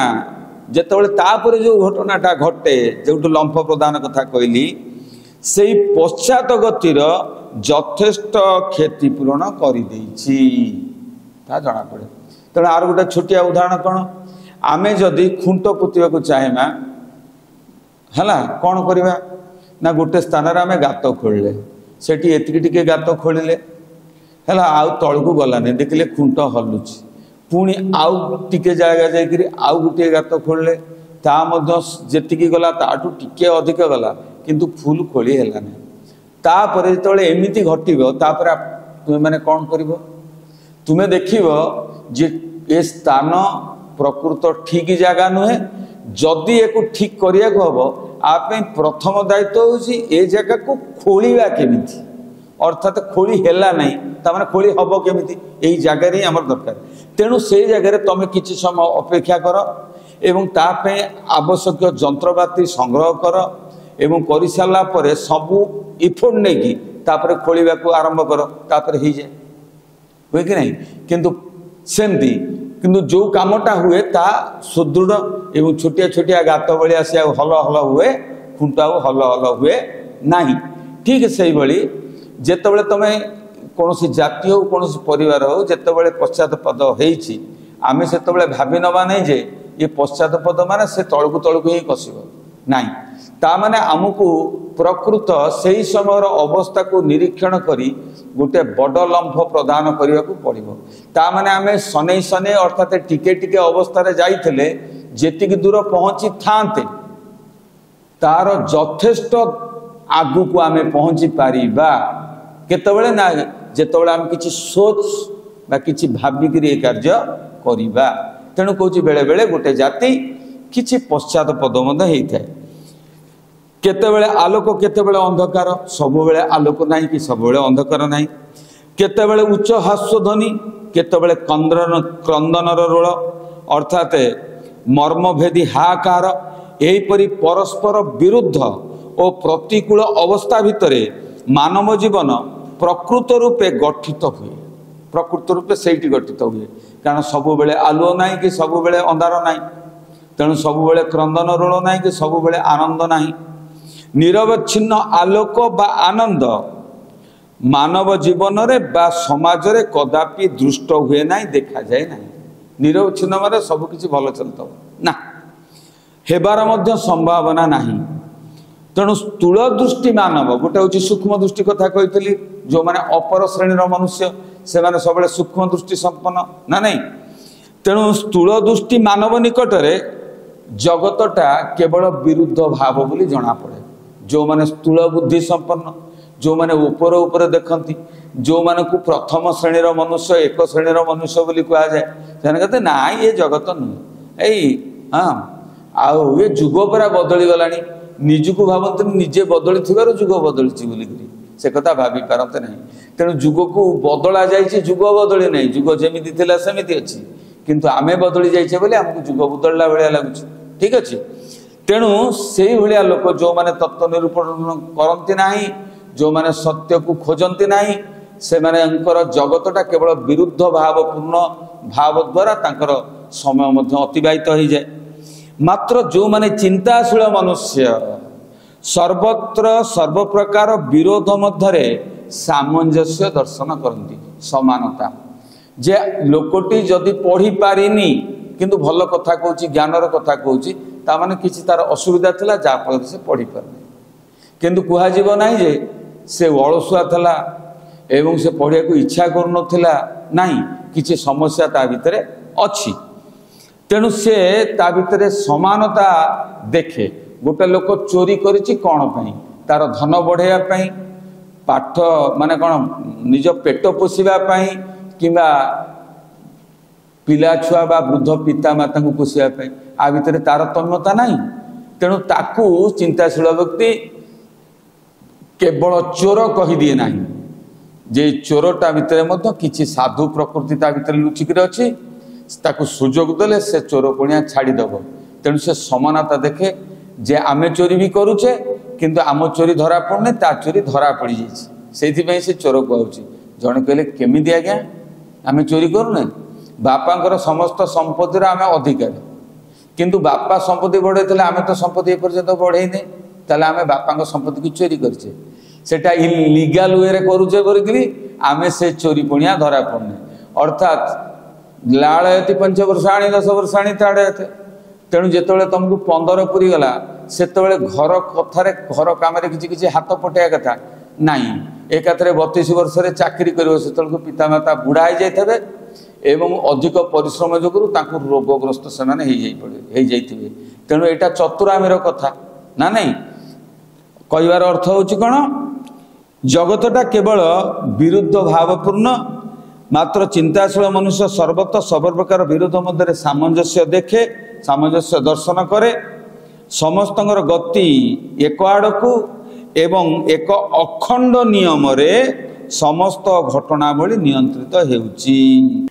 जेतेबेले तापर जो घटनाटा घटे जो लंफ प्रदान कथा कहली से पश्चात गतिर यथेष्ट क्षतिपूरण कर जना पड़े। तेणु आर गोटे छोटिया उदाहरण कौन आमे जदि खुंट पोतिबा को चाहेमा हला कौन करवा ना गोटे स्थान आमे गात खोलिले सेठी एतिकी टिके गात खोलिले हला आउ तळकू गलाने देखिले खुंट हलुची पुणी आउ टिके जागा जाइकरी आउ गोटे गात खोलिले ता मध्य जेतिकी गला ताठू टिके अधिक गला किंतु फुल खोली हेलाने। तापर जेतबेले एमिति घटिबो तापर तुमे माने कौन करिवो तुमे देखिवो जे ए स्थान प्रकृत ठीक जगह नुहे जदि एक ठीक करिया को हबो आप प्रथम दायित्व होची ए जगह को खोलिबा केमिति अर्थात खोली हेला नहीं तामाने खोली हबो केमिति एही जगह रे हमर दरकार तेणु से जगह रे तमे किछि समय अपेक्षा कर एवं तापे आवश्यक जंत्रपाती संग्रह कर एवं करि साला परे सबु इफोर्ट नै कि तापरे खोलिबा को आरंभ कर तापरे ही जाय होय कि नहीं किंतु सेमती किंतु जो कामटा हुए ता सुदृढ़ एवं छोटिया छोटिया गात भलिया से हल हल हुए खुंटा हल हल हुए नहीं ठीक से भली जेतेबेले तमे कोनोसी जाति हो कोनोसी परिवार हो जेतेबेले पश्चातपद हेछि आमे सेतेबेले भाबी नबा नै जे ये पश्चातपद माने से तळकु तळकु ही कसिबो नहीं ता माने हमकु प्रकृत सही समय अवस्था को निरीक्षण करी गोटे बड़ लंफ प्रदान करने को पड़ो ता माने आमे सनै सनै अर्थात टिके टिके अवस्था रे जाइथिले जेतिक दूर पहुँची थांते तार यथेष्ट आगु को आमे पहुँची पारिबा केतबेले ना जेतबेले आम किछि सोच बा किछि भाबिकिरी ए कार्य करिबा तेणु कहूँ बेले बेले गोटे जाति किछि पश्चातपद मध्य हेइथाय केतेबेले आलोक केतेबेले अंधकार सबुबेले आलोक नहीं कि सबुबेले अंधकार नहीं केतेबेले उच्च हास्यध्वनि केतेबेले क्रंदनर रोल अर्थात मर्मभेदी हाहाकार एहीपरि परस्पर विरुद्ध और प्रतिकूल अवस्था भितरे मानव जीवन प्रकृत रूपे गठित हुए प्रकृत रूपे सेठी गठित हुए कारण सबुबेले आलुओ नहीं कि सबुबेले अंधार नहीं तेणु सबुबेले क्रंदन रोल नहीं कि सबुबेले आनंद नहीं निरवच्छिन्न आलोक बा आनंद मानव जीवन रे बा समाज रे कदापि दृष्ट हुए नहीं देखा जाए नहीं निरवच्छिन्न माने सब किछि भल चलतो ना हेबार मध्य संभावना नहीं तेणु स्थूल दृष्टि मानव गोटे हूँ सूक्ष्म दृष्टि कथा कही जो माने अपर श्रेणी मनुष्य से माने सबले सूक्ष्म दृष्टि संपन्न ना नहीं तेणु स्थूल दृष्टि मानव निकट रे जगतटा केवल विरुद्ध भाव बोली जना पड़े जो माने स्थूल बुद्धि संपन्न जो माने ऊपर ऊपर देखती जो माने को प्रथम श्रेणीर मनुष्य एक श्रेणीर मनुष्य बोली कहा जाए से कहते ना ये जगत नुहे यही हाँ आउ ये जुग पूरा बदली गलानी निजको भावते निजे बदली थिबार जुग बदली बोलिकी से कथा भाभी पारते नहीं तेणु जुग को बदला जाइए जुग बदली नहीं जुग जमी थिला सेमिति अच्छी किंतु आमे बदली जाइए बोले आमको जुग बदलला भाया लगुच ठीक अच्छे तेणु से भाया लोक जो माने तत्व निरूपण करती नहीं जो माने सत्य को खोजती नहीं से माने जगतटा केवल विरुद्ध भावपूर्ण भाव द्वारा तांकर समय मध्य अतिबाहित हो जाए मात्र जो माने चिंताशील मनुष्य सर्वत्र सर्वप्रकार विरोध मध्य सामंजस्य दर्शन करती समानता जे लोकटी जदि पढ़ी पारिनी किंतु भल कथा कहूँ ज्ञानर कथा कहूँ ताने किसी तार असुविधा थिला जाफल से पढ़ी पारनी किंतु कुहाजिब नहीं जे से अलसुआ थला एवं से पढ़िया को इच्छा करुनथिला नहीं किसी समस्या ता भितरे अच्छी तेणु से ता भितरे समानता देखे गोटे लोक चोरी करिछि कौन पाई तार धन बढ़ाइया पाई पाठ माने कौन निज पेट पोषिबा पाई किंबा पिला छुआ बा वृद्ध पिता माता को पोषिबा पाई आ भितरे तारतम्यता नहीं तेणु ताकू चिंताशील व्यक्ति केवल चोर कही दिए नहीं जे चोरटा भितर मध्य किछि साधु प्रकृति ता भितर लुचिक अच्छी ताकू सुजोग देले से चोर पुणिया छाड़ीदेव तेणु से समानता देखे जे आमे चोरी भी करुचे किंतु आम चोरी धरा पड़ने ता चोरी धरा पड़ी जाइए से चोर कहूँ जड़े कहले केमिति आज्ञा आमे चोरी करूने बापांकर समस्त संपत्तिर आमे अधिकारी किंतु बापा संपत्ति बढ़े आमे तो संपत्ति एपर्यंत बढ़ेने ताले आमे बापा संपत्ति की चोरी करछे सेटा इलीगल वे रे करूचे करकरी आमे से चोरी पुणिया धरा पड़ने अर्थात लाड़यती 5 वर्ष आनी 10 वर्ष आनी ताड़यते तेणु जिते तुमको 15 पूरी गला से घर कथार घर कम किसी हाथ पटेया कथा नहीं एकाथरे 32 वर्ष चाकरी कर से पितामाता बुढ़ा हो जाए एवं अधिक परिश्रम जोगुरु रोगग्रस्त से तेणु यहाँ चतुरामीर कथा ना नहीं कहबार अर्थ हूँ कौन जगतटा केवल विरुद्ध भावपूर्ण मात्र चिंताशील मनुष्य सर्वत सब प्रकार विरोध मध्य सामंजस्य देखे सामंजस्य दर्शन करे समस्तंकर गति एक आड़कू एवं एक अखंड नियम रे समस्त घटनावली नियंत्रित हेउची।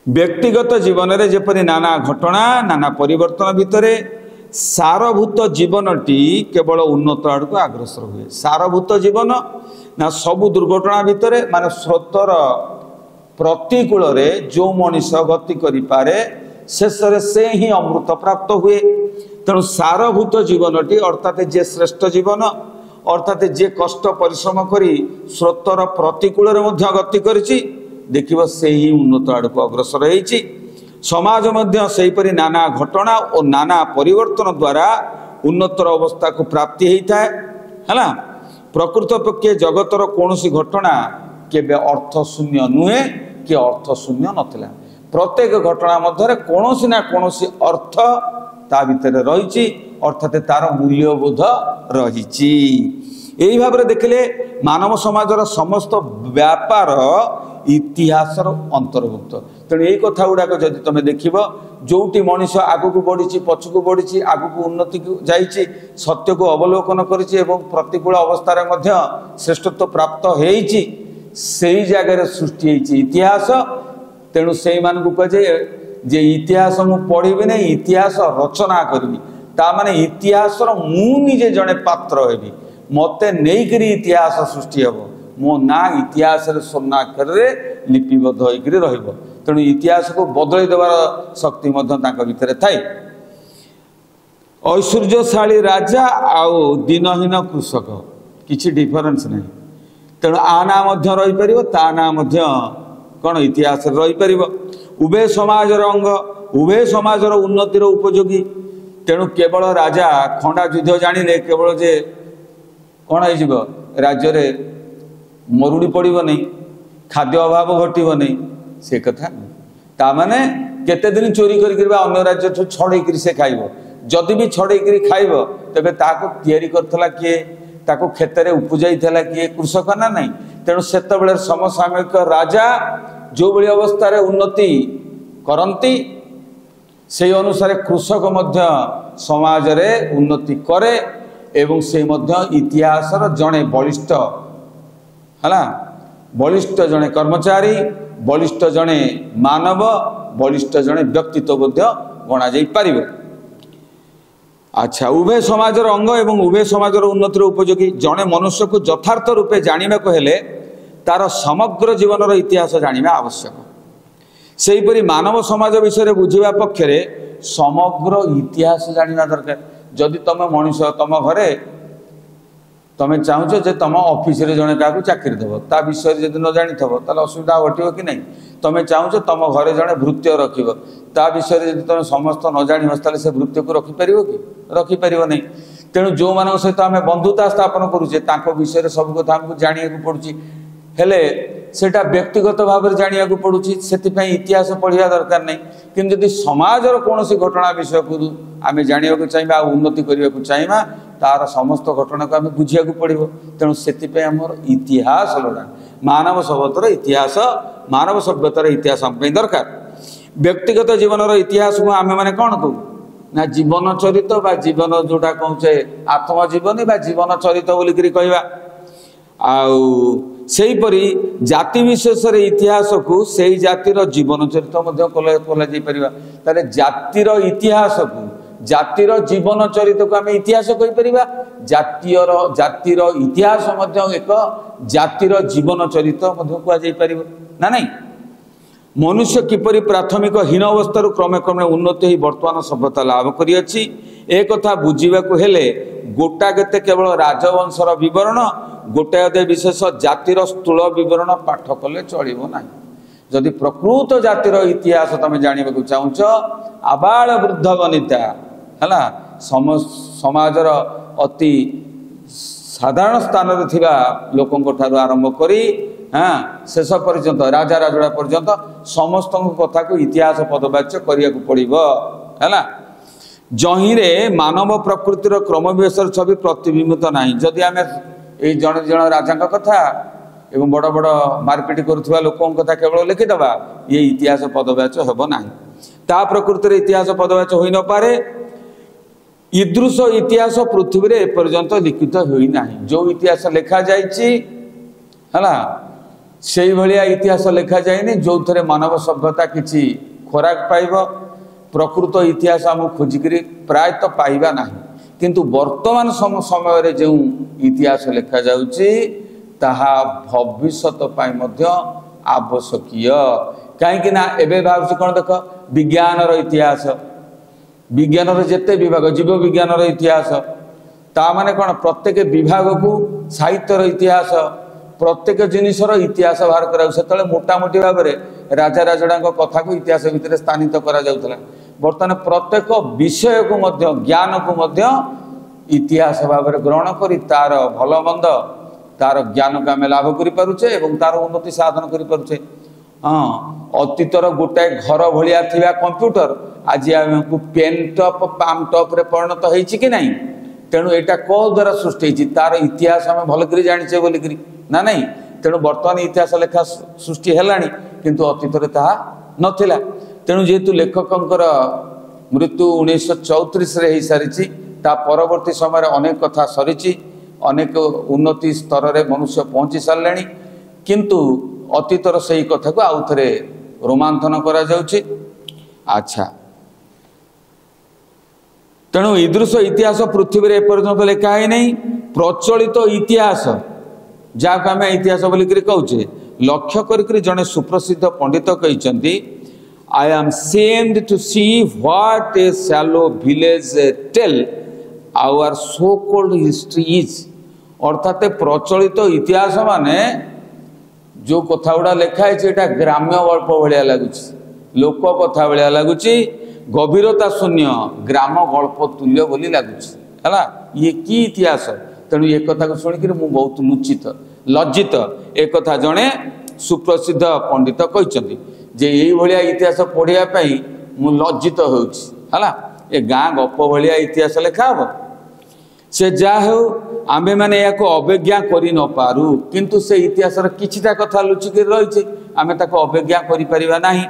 व्यक्तिगत जीवन रे जेपरि नाना घटना नाना परिवर्तन भितरे सारभूत जीवनटी केवल उन्नत आड़क अग्रसर हुए। सारभूत जीवन ना सबु दुर्घटना भितरे माने स्रोतर प्रतिकूल रे जो मनीष गति करि पारे शेष से ही अमृत प्राप्त हुए। तेणु सारभूत जीवनटी अर्थात जे श्रेष्ठ जीवन अर्थात जे कष्ट परिश्रम करी स्रोतर प्रतिकूल रे मध्य गति करिछि देखिबो से ही उन्नत आड़क अग्रसर हेछि। समाज मध्य सेहीपरि नाना घटना और नाना परिवर्तन द्वारा उन्नतर अवस्था को प्राप्ति होता है। प्रकृत पक्षे जगतर कौन सी घटना केबे अर्थ शून्य नुहे कि अर्थ शून्य नथिला। प्रत्येक घटना मध्य कौन सी ना कौन सी अर्थ ता भितर रही अर्थात तार मूल्यबोध रही। यही भाव में देखिले मानव समाजर समस्त व्यापार इतिहासर अंतर्भुक्त। तेणु यही कथा गुड़ाक जदि तुम देख जोटी मनीष आगक बढ़ी पछक बढ़ी आगक उन्नति को जाइए सत्य को अवलोकन कर प्रतिकूल अवस्था श्रेष्ठत्व प्राप्त होती जगार सृष्टि इतिहास। तेणु से कहे जे इतिहास मु पढ़ी ना इतिहास रचना करी ताने इतिहासर मु निजे जड़े पात्र हेबी मते नहीं इतिहास सृष्टि हम मो ना इतिहास स्वर्णाक्षर लिपिबद्ध होकर रहिबो। तेणु इतिहास को बदल देवार शक्ति भितर थाए। ऐश्वर्यशाली राजा आउ दिनहीन कृषक किछि डिफरेंस नहीं। तेणु आ ना मध्य रही परिबो ता ना मध्य कौन इतिहास रही परिबो। उभय समाजर अंग उभय समाजर उन्नतिर उपयोगी। तेणु केवल राजा खंडा युद्ध जानिले केवल जे कौन हो राज्य रे मरुड़ी पड़ो नहीं खाद्य अभाव घटो नहीं से कथा ताने केते दिन चोरी अन्य राज्य छड़े से खाइब जदि भी छड़े खाइब तेबे ताको तैयारी करथला किए ताको खेतरे उपजाई थला किए कृषक ना नहीं। तेणु सेतबेले समसामयिक राजा जो बड़ी अवस्था रे उन्नति करंती से अनुसार कृषक मध्य समाज रे उन्नति करे एवं से मध्य इतिहासर जड़े बलिष्ठ है बलिष्ठ जड़े कर्मचारी बलिष्ठ जड़े मानव बलिष्ठ जड़े व्यक्तित्व गणा जा पार। अच्छा उभय समाजर अंग एवं उभय समाजर उन्नतिर उपयोगी। जड़े मनुष्य को यथार्थ रूपे जानवा हेले तार समग्र जीवन इतिहास जाना आवश्यक। सेहीपरि मानव समाज विषय बुझा पक्षरे समग्र इतिहास जाना दरकार। जदि तुम मनीष तुम घरे तुम चाहूच जे तुम ऑफिस रे जने का चाकरी देव ता विषय जदि न जानी थब ताले असुविधा घटिबो कि नहीं। तुम चाहूच तुम घरे जने भृत्य रखिब ता विषय जदि तुम समस्त न जानी ताले से भृत्य को रखि परिबो कि रखि परिबो नहीं। तेणु जो मान सहित आम बंधुता स्थापन करुचे तांको विषय सब कथा हमको जानिया पड़ुची हेले सेटा व्यक्तिगत भाव में जानिया पड़ुची से इतिहास पढ़ा दरकार नहीं। किंतु यदि समाजर कौन सी घटना विषय को आम जाना चाहिए उन्नति करने को चाहिए तार समस्त घटना को आम बुझा पड़ो। तेणु से आमर इतिहास लोड़ा मानव सभ्यतार इतिहास मानव सभ्यतार इतिहास आम दरकार। व्यक्तिगत जीवन इतिहास को आम मैंने कौन कहू ना जीवन चरित बा जीवन जोटा कहे आत्मजीवनी बा जीवन चरित बोलिकी कहवा। सेहीपरि जाति विशेष इतिहास को से जातिर जीवन चरित्र जातिर इतिहास को जातिर जीवन चरित्र को आम इतिहास कहीपर। जातिर इतिहास एक जातिर जीवन चरित्र कहुपर ना नहीं। मनुष्य किपरि प्राथमिक हीन अवस्था क्रमे क्रमे उन्नति ही वर्तमान सभ्यता लाभ करियछि एक कथा बुझीबाकु हेले गोटा केते केवल राजवंशर विवरण गोटाए अदे विशेष जातिर स्थूल विवरण पाठ कले चलिबो नाही। जदि प्रकृत जातिर इतिहास तमे जानिबाकु चाहुच आबाल वृद्ध वनिता हला समाजर अति साधारण स्थान रे थिबा लोकंक ठारू आरंभ करी शेष पर्यंत राजा राजड़ा पर्यंत समस्त कथा को इतिहास पदवाच्य करिया पड़िबो हैला। जहिरे मानव प्रकृतिर क्रम विशेष छवि प्रतिबिंबित नहीं। जदि आम ये जन जन राजा कथा एवं बड़ बड़ मारपिट करुवा लोकों कथा केवल लिखिदबा ये इतिहास पदवाच्य हेब ना। ता प्रकृतिर इतिहास पदवाच्य हो न पारे। ईदृश इतिहास पृथ्वी रे एपर्यंत लिखित होई नाही। जो इतिहास लिखा जाइछि हला सेई भलिया इतिहास लिखा जाइनि जो थरे मानव सभ्यता किछि खोराक पाइब। प्रकृत इतिहास हम खोजिकरी प्रायतः पाइबा नाही, किंतु वर्तमान समय रे जो इतिहास लिखा जाउछि ताहा भविष्यत पाई मध्य आवश्यकीय। कहीं ना एबे भावछि कोन देख विज्ञान रो इतिहास, विज्ञान रो जेते विभाग जीव विज्ञान रो इतिहास ता माने कोन प्रत्येक विभाग को साहित्य रो इतिहास प्रत्येक जिनिसर इतिहास बाहर करा सेतले मोटामोटी भाव में राजा राजड़ा कथा को इतिहास भितर स्थानित करा जाउतला। वर्तमान प्रत्येक विषय को मध्य ज्ञान को मध्य इतिहास भाव में ग्रहण करी तार भल मंद तार ज्ञान को आम लाभ कर पारुचे एवं तार उन्नति साधन कर पारुचे। हाँ अतीतर गोटाए घर भलिया थिबा कंप्यूटर आज आमको पेन टॉप पाम टॉप रे परिणत होईछि कि नहीं। तेणु एटा को द्वारा सृष्टि होईछि तार इतिहास आम भल करी जानिछे बोली करी ना नहीं। तेणु वर्तमान इतिहास लेखा सृष्टि हेलानी किंतु अतीत रे ताहा नथिला। तेणु जेहेतु लेखकंकर मृत्यु 1934 रे हो सारी ता परवर्ती समय अनेक कथा सरी अनेक उन्नति स्तर रे मनुष्य पहुंची सारे किंतु अतीतर से ही कथा को आउ थे रोमांथन करा जाउछि। अच्छा तेणु ईदृश इतिहास पृथ्वी रे एपर्यंत लेखा है नहीं। प्रचलित इतिहास जहाँ आम इतिहास बोलिक कहे लक्ष्य कर जड़े सुप्रसिद्ध पंडित कहते I am ashamed to see what a shallow village tale our so called history is. अर्थात प्रचलित इतिहास माने जो कथा गुड़ा लिखाई है ग्राम्य गल्प भाया लगुच लोक कथा भाया लगुच गभीरता शून्य ग्राम गल्प तुल्य बोली लगुच है ये की इतिहास। तेणु ये कथा को शुणिक मुझे बहुत लुचित लज्जित एक कथा जड़े सुप्रसिद्ध पंडित कहते जे यही भाया इतिहास पढ़ाई मु लज्जित होगा ये गाँ गप भाया इतिहास लिखा हम से जा हो आमे माने या को अवज्ञा करि न पारू किंतु से इतिहास किछिटा कथा लुचिक रही आमे ताको अवज्ञा करि परिबा नाही।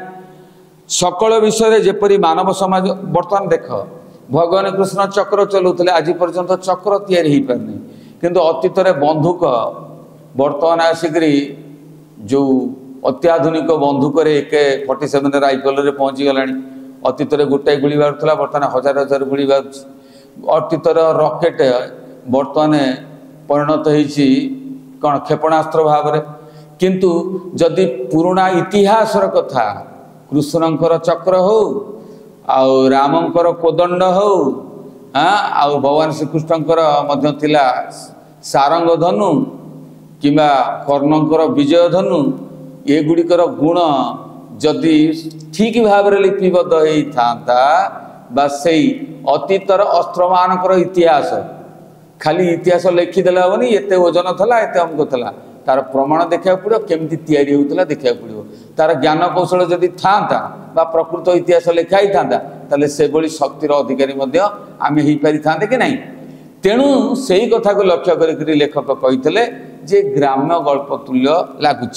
सकल विषय जेपरी मानव समाज वर्तमान देख भगवान कृष्ण चक्र चलुले आज पर्यंत चक्र तैयारी हो पारनी किंतु अतीत बंधुक वर्तमान आसिक जो अत्याधुनिक बंधुक AK-47 राइफल पहुँची गला। अतीत गोटाए गुली बारुला बर्तमान हजार हजार गुली बारुची। अतीतर रॉकेट बर्तमान परिणत होती कौन क्षेपणास्त्र भाव में किंतु जदि पुराना इतिहास कथा कृष्णंकर चक्र हो आउ रामंकर कोदंड हो आउ भगवान श्रीकृष्णंकर मध्य थिला सारंग धनु किंबा कर्णंकर विजय धनु ये गुड़िकर गुण जदि ठीक भाव में लिपिबद्ध होता बा से अतीतर अस्त्र मानकर इतिहास खाली इतिहास लिखिदेला हेनी एत ओजन था एत अंक था तार प्रमाण देखा पड़ो केमती तैयारी होता देखा पड़ो तार ज्ञान कौशल जदि था प्रकृत इतिहास लिखाई था ताले से बड़ी शक्तिर अधिकारी आम हो पारि था कि नहीं। तेणु से ही कथा को लक्ष्य कर लेखक कहते जे ग्राम्य गल्प तुल्य लगुच।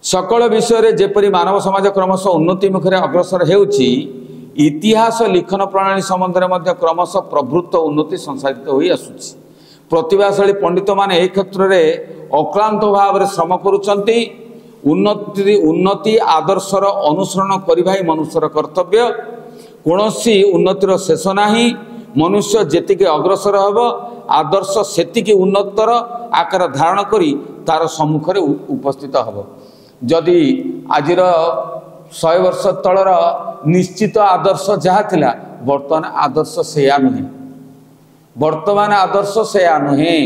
सकल विषय जेपरी मानव समाज क्रमश उन्नति मुखरे अग्रसर हेउछि इतिहास लिखन प्रणाली संबंध में क्रमश प्रभृत उन्नति संसारित हो आसुछि। प्रतिभाशाली पंडित माने ए क्षेत्र में अक्लांत भाव में श्रम करुचंती। उन्नति आदर्शर अनुसरण करबा ही मनुष्यर कर्तव्य। कौनसी उन्नतिर शेष नाही। मनुष्य जेतिके अग्रसर हेब आदर्श सेतिके उन्नतर आकार धारण करी तार सम्मुख उपस्थित हेब। जदि आज 100 वर्ष तलर निश्चित आदर्श जहाँ थिला वर्तमान आदर्श सेया नुहे। वर्तमान आदर्श सेया नुहे।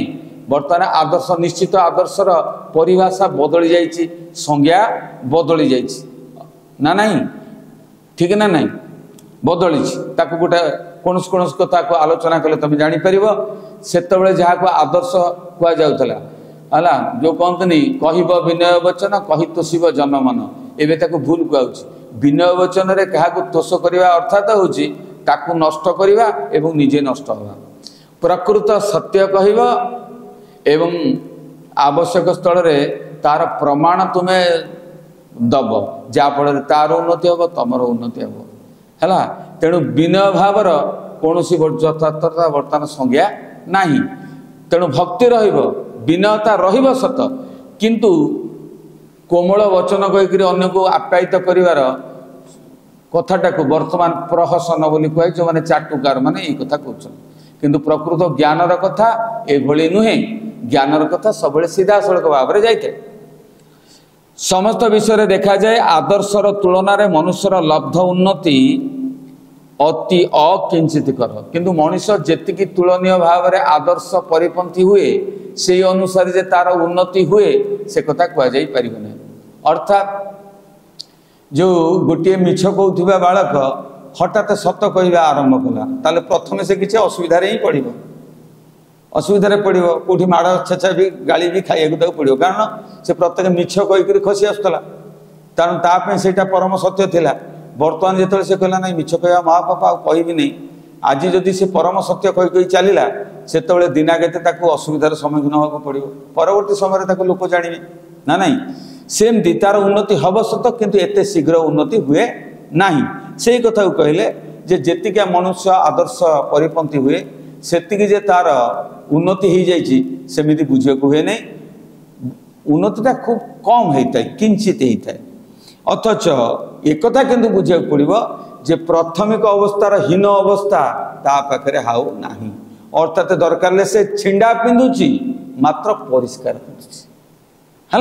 वर्तमान आदर्श निश्चित आदर्शर परिभाषा बदली जाइछि संज्ञा बदली जाइछि ना नहीं ठीक ना नहीं बदली ताको गोटे कौन कथा को आलोचना कले तुम जापर से जहाँ को आदर्श कह जाऊला है जो कहतनी कहब विनय वचन कही तोषिब जनमन एवं ताको भूल कहुच्छी। विनय वचन रे क्या तोष करवा अर्थात होची ताकू नष्ट करवा एवं निजे नष्ट हवा। प्रकृत सत्य कहब एवं आवश्यक स्थल रे तार प्रमाण तुम्हें दब जहाँफल तार उन्नति हम तुम उन्नति हम है। तेणु विनय भावर कौन यथार्थता बर्तमान संज्ञा नहीं। तेणु भक्ति रहिब विनयता रहिब सत किंतु कोमल वचन कहीकि अन्य को आप्यायित करिवार कथाटा को वर्तमान प्रहसन बोली कहे जो माने चाटुकार माने ये कथा कहउछन किंतु प्रकृत ज्ञानर कथा एभली नुहे। ज्ञानर कथा सब सीधा सड़क भाव में जाए। समस्त विषय देखा जाए आदर्शर तुलन में मनुष्यर लब्ध उन्नति अति अकिंचितकर किंतु मनुष्य जेतिकी तुलनीय भाव में आदर्श परिपंथी हुए से अनुसार जे तार उन्नति हुए से कथा कह जाई परिबो नहीं। अर्थात जो गोटे मिछ कहउथिबा बालक हठात सत कहवा आरंभ कला ताले प्रथम से किसी असुविधा ही पड़ो असुविधा पड़ो कौटी माड़ छेचा भी गाली भी खाइबा पड़ो कारण से प्रत्येक मिछ कहीकि खसी आसला तेणु ताप से परम सत्य थिला। बर्तमान जो से कहला ना मिछ कह महापाप आ कह नहीं आज जदि से परम सत्य कही कही चलला से दिनागते असुविधार सम्मुखीन होगा पड़ो परवर्ती समय लोक जानिबे ना नहीं सेमती तार उन्नति हम सत किंतु एते शीघ्र उन्नति हुए नहीं। से कथा कहले जे जेतिका मनुष्य आदर्श परिपंथी हुए सेतिकी जे तार उन्नति हो जाइए सेमिति बुझे को हुए नहीं। उन्नतिटा खूब कम होता है किंचित होता है अथच एक किंतु बुझे पड़ो जे प्राथमिक अवस्थार हीन अवस्था ता पाखे हाउ नहीं अर्थात दरकार से छिंडा पिंधुची मात्र परिष्कार है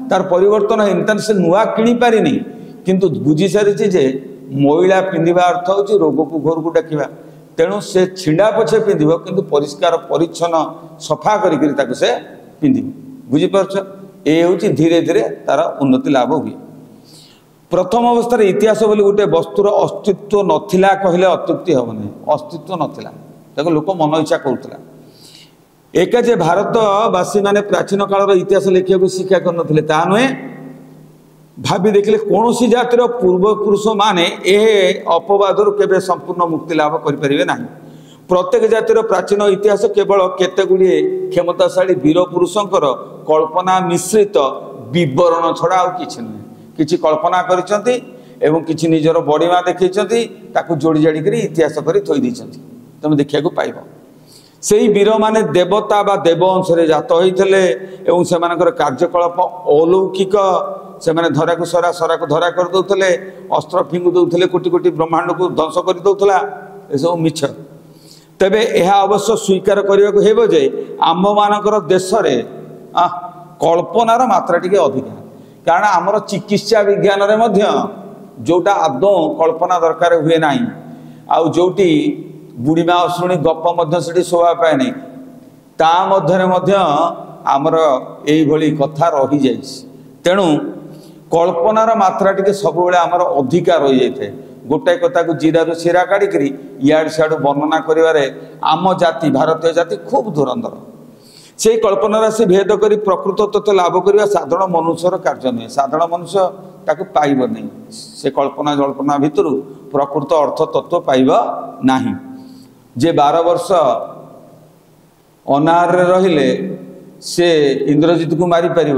तार परिवर्तन इंसान से नुआ किणी पारिनी किंतु बुझी सारी जे महिला पिंधा अर्थ हूँ रोग को घर को डाकवा तेणु से छिंडा पछे पिंध किंतु परिष्कार परिच्छन्न सफा करके से पिंध बुझीपार ये हूँ धीरे धीरे तार उन्नति लाभ हुए। प्रथम अवस्था इतिहास बोली गोटे वस्तुर अस्तित्व नथिला कहले अत्युक्ति हम नहीं अस्तित्व नथिला ताको लोक मन इच्छा करुला एका जे भारतवासी माने प्राचीन कालर इतिहास लिखा शिक्षा करनथिले ता नुहे भावी देखले कौन सी जातिर पूर्वपुरुष माने ए अपवादर केबे संपूर्ण मुक्ति लाभ करिपारिबे नाही। प्रत्येक जातिर प्राचीन इतिहास केवल केते गुड़िए क्षमताशाली वीर पुरुषंकर कल्पना मिश्रित विवरण छड़ा आ किछि नहीं किछि कल्पना करिसंती एवं किछि निजर बड़ीमा देखैसंती ताकू जोड़ी जाड़ी करी इतिहास करी थोई दैसंती तुम देखिया को पाइबो। सेही वीर माने देवता बा देव अंशरे जात होइथिले एवं सेमानकर कार्यकलाप अलौकिक से माने धरा को सरा सरा को धरा कर दउथिले अस्त्र फिंगु दउथिले कोटि कोटि ब्रह्मांड को ध्वंस कर दउथला ए सब मिछ। तबे यह अवश्य स्वीकार करबा को हेबो जे आम मानकर देश रे कल्पनार मात्रा टिके अधिक कारण आमर चिकित्सा विज्ञान रे मध्य जोटा आदौ कल्पना दरकार हुए ना आउ जोटी बुढ़ीमा अश्रुणी गप मध्य सेठी शोभा पाए नहीं ता मध्य आमर यही कथा रही जाए तेणु कल्पनार मात्रा टिके सब बेले आमर अधिका रही जाए गोटाए कथा को जीरा शिरा काढ़ी इाड़ सियाड़ वर्णना करिवारे आम जाति भारतीय जाति खूब धुरंधर से कल्पना राशि भेद करी प्रकृत तत्व लाभ करने साधारण मनुष्यर कार्य नुहे साधारण मनुष्य ताको पाइब नहीं से कल्पना जल्पना भितर प्रकृत अर्थ तत्व पाइब नहीं। जे 12 वर्ष अनाहार रहिले से इंद्रजित को मारी पार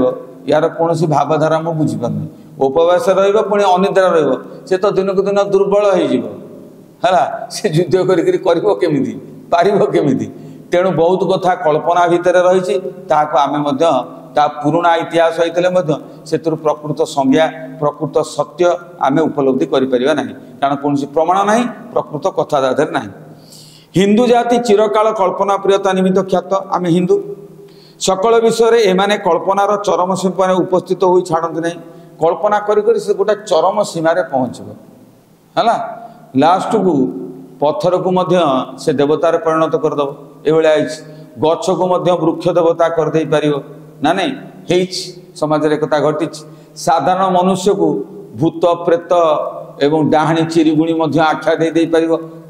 यार कौन सी भावधारा मुझे बुझीपार उपवास पुणी अनिद्रा रे तो दिन को दिन दुर्बल होगा से युद्ध करमी पार केमी तेणु बहुत कथा कल्पना भितर रही आम पुराणा इतिहास होते से प्रकृत संज्ञा प्रकृत सत्य आम उपलब्धि करें कारण कौन प्रमाण ना प्रकृत कथा दादर ना। हिंदू जाति चिरकाल कल्पना प्रियता निमित्त ख्यात आम हिंदू सकल विषय एमाने कल्पनार चरम सीमा उपस्थित हो छाड़ती नहीं कल्पना करी से गोटे चरम सीमार पहुँचब है लास्ट को पत्थर को मध्य से देवतार परिणत करदेव ये गछ को मध्य वृक्ष देवता करदे पार ना नहीं समाज रे कथा घटी साधारण मनुष्य को भूत प्रेत एवं डाहाणी चिरीगुणी मध्य आख्या दे पार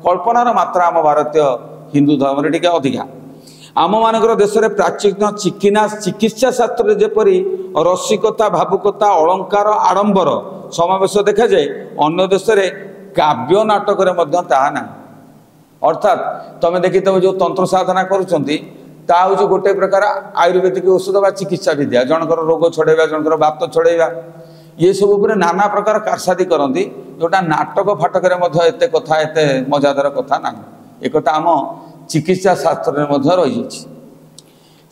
कल्पनार मात्रा आम भारतीय हिंदू धर्म टिके अधिका आम मानकर देश में प्राचीन चिकित्सा शास्त्र जेपरी रसिकता भावुकता अलंकार आडंबर समावेश देखा जाए अन्य देश में काव्य नाटक ना अर्थात तुम देखी जो तंत्र साधना करुँच गोटे प्रकार आयुर्वेदिक औषध बा चिकित्सा विद्या जनकर रोग छड़ेवा जनकर बात छड़ेवा ये सब नाना प्रकार कारसादी करती जोटा नाटक फाटक एत कथा एत मजादार कथा ना एक आम चिकित्सा शास्त्र में रही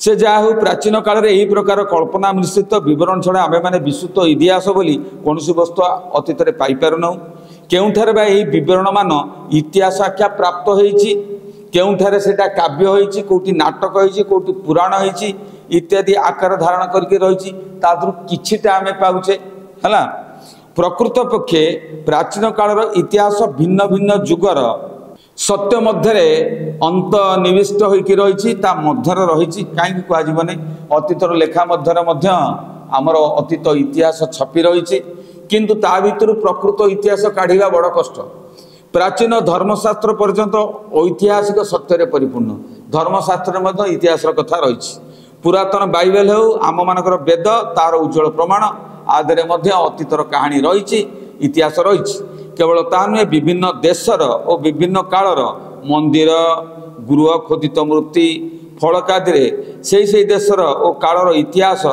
से जहा हो प्राचीन काल में यही प्रकार कल्पना मिश्रित बरण छड़ा आम मैंने विस्तृत इतिहास बोली कौन वस्तु अतीत में पाइपारूना केउठारे बा यही बरण मान इतिहास आख्या प्राप्त होती केउठारे सेटा काव्य होती कौटी नाटक होती कौटी पुराण होती इत्यादि आकार धारण करके रही किछिटा आम पाचे है प्रकृत पक्षे प्राचीन कालर इतिहास भिन्न भिन्न जुगर सत्य मध्य अंत निविष्ट होकर रही मध्य रही कहीं कहनी अतीतर लेखा मध्य आमर अतीत इतिहास छपी रही किंतु ता भीतर प्रकृत इतिहास काढ़ा बड़ कष्ट प्राचीन धर्मशास्त्र पर्यंत ऐतिहासिक सत्य परिपूर्ण धर्मशास्त्र इतिहास कथा रही पुरातन बाइबल हो आम मानकर वेद तार उज्जवल प्रमाण आदरे अतीतर कहानी रही इतिहास रही केवल ता नुहे विभिन्न देशर और विभिन्न कालर मंदिर गृह खोदित मूर्ति फलकादि से देशर और कालर इतिहास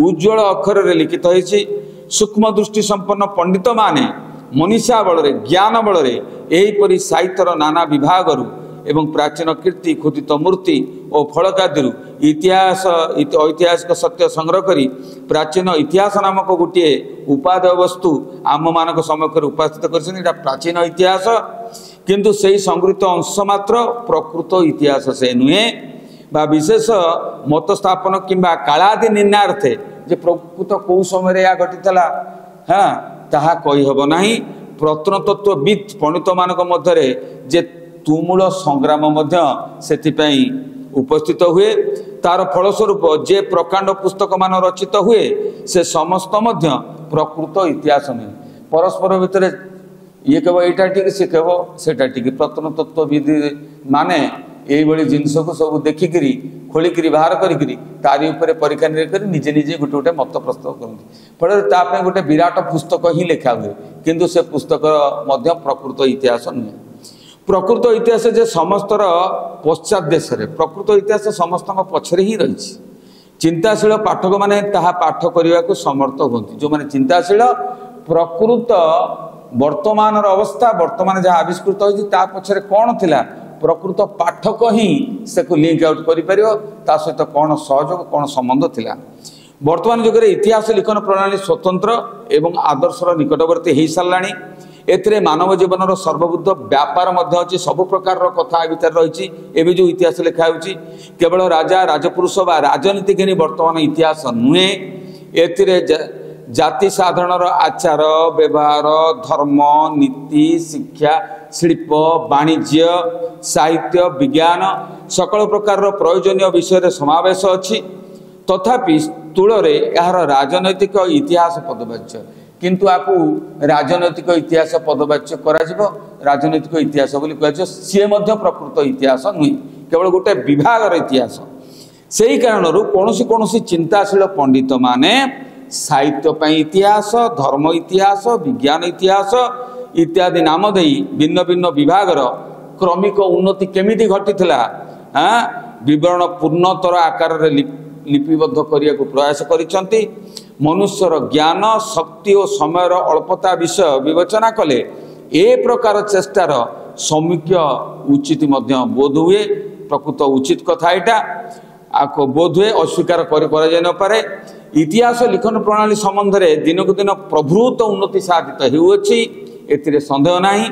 उज्जवल अक्षर में लिखित होती सूक्ष्म दृष्टि संपन्न पंडित माने मनीषा बल ज्ञान बल एहीपरि साहित्यर नाना विभाग एवं प्राचीन कीर्ति खोदित मूर्ति और फलकादि इतिहास ऐतिहासिक सत्य संग्रह करी प्राचीन इतिहास नामक गोटे उपादेय वस्तु आम मान सम्मुखें उपस्थित कर प्राचीन इतिहास किंतु से संगृहीत अंश मात्र प्रकृत इतिहास से नुहे बा विशेष मत स्थापन किंबा कालादि निर्णयार्थे जे प्रकृत कौ समय या घटी हाँ ताहा कही हब नाही प्रत्नतत्वविद पंडित मानक मध्य जे तुमूल संग्राम से उपस्थित हुए तार फलस्वरूप जे प्रकांड पुस्तक मान रचित हुए से समस्त प्रकृत इतिहास नहीं परस्पर भितर ये कह यहाँ ठीक सी कह सेटा ठीक प्रत्नतत्वविद माने यही जिनस को सब देखिकी खोलिकी बाहर करी तारी उपर परीक्षा निरीक्षा कर निजे निजे गोटे गोटे मत प्रस्तुत करते फल गोटे विराट पुस्तक ही लिखा हुए किंतु से पुस्तक प्रकृत इतिहास नुहे प्रकृत इतिहास जे समस्तर पश्चात देश प्रकृत इतिहास समस्त पछरे ही रही चिंताशील पाठक माने ताहा पाठ करने को समर्थ होती जो माने चिंताशील प्रकृत वर्तमान अवस्था वर्तमान जहाँ आविष्कृत होती पछरे कौन थिला प्रकृत पाठक ही से लिंक आउट कर सहित कौन सहयोग कौन संबंध थिला वर्तमान जुगे इतिहास लिखन प्रणाली स्वतंत्र एवं आदर्शर निकटवर्ती हो साराणी एथिरे मानव जीवन सर्वबुद्ध व्यापार अच्छी सबु प्रकार कथा भितर रही एवं जो इतिहास लिखा केवल राजा राजपुरुष बा राजनीति घनी वर्तमान इतिहास नुहे एथिरे जाति साधारण आचार व्यवहार धर्म नीति शिक्षा शिल्प वाणिज्य साहित्य विज्ञान सकल प्रकार प्रयोजनीय विषय समावेश अच्छी तथापि स्थूल यार राजनैतिक इतिहास पदवाच्य किंतु आपको राजनैतिक इतिहास पदवाच्य करा राजनैतिक इतिहास बोली कह सी प्रकृत इतिहास नुहे केवल गोटे विभाग इतिहास से ही कारण कौन चिंताशील पंडित माने साहित्य इतिहास धर्म इतिहास विज्ञान इतिहास इत्यादि नाम दे भिन्न भिन्न विभाग क्रमिक उन्नति केमिति घटी विवरण पूर्णतर आकार लिपिबद्ध करने को प्रयास करिसंती मनुष्यर ज्ञान शक्ति और समय अल्पता विषय विवेचना कले ए प्रकार चेष्टार समीक्ष उचित बोध हुए प्रकृत उचित कथा यहाँ बोध हुए अस्वीकार करे इतिहास लिखन प्रणाली संबंध में दिन को दिन प्रभृत उन्नति साधित होउछि एथिरे संदेह नहीं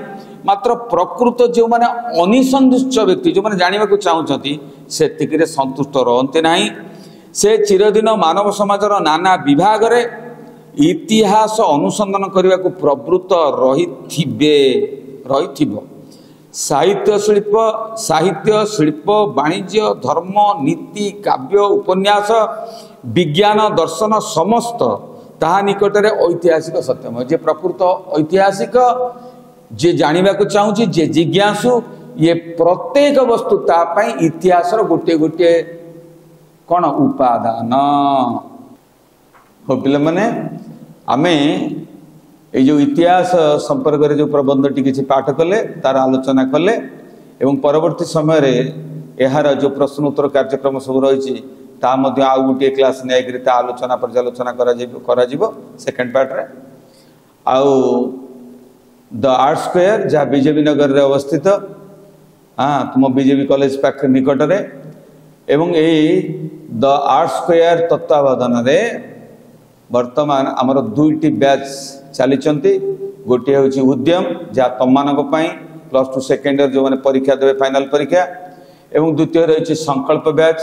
मात्र प्रकृत जो माने अनिसंतुष्ट व्यक्ति जो माने जानिबा को चाहउछंती सेतिकिरे संतुष्ट रहंते नहीं से चिरदिन मानव समाजर नाना विभाग रे इतिहास अनुसंधान करने को प्रवृत्त रही साहित्य शिल्प वाणिज्य धर्म नीति काव्य उपन्यास विज्ञान दर्शन समस्त ताहा निकटरे ऐतिहासिक सत्यमय जे प्रकृत ऐतिहासिक जे जानिबा को चाहूची जे जिज्ञासु ये प्रत्येक वस्तु तापाई इतिहास गोटे गोटे कौन उपादान हो पिला माने आमे ये जो इतिहास संपर्क में जो प्रबंध टी किसी पाठ कले तार आलोचना कले एवं परवर्ती समय रे यार जो प्रश्न उत्तर कार्यक्रम सब रही ता मध्य आउ गोटे क्लास नहीं आलोचना पर्यालोचना करा सेकेंड पार्ट रे आउ द आर्ट स्क्वायर जहाँ बीजेपी नगर रे अवस्थित हाँ तुम बीजेपी कॉलेज पाख निकटरे एवं यही द आर्ट स्क्वायर तत्वावधान वर्तमान आमर दुईटी बैच चली गोटे हूँ उद्यम जहाँ तुम मानी +2 सेकेंड ईयर जो मैंने परीक्षा देवे फाइनल परीक्षा एवं द्वितीय रही संकल्प बैच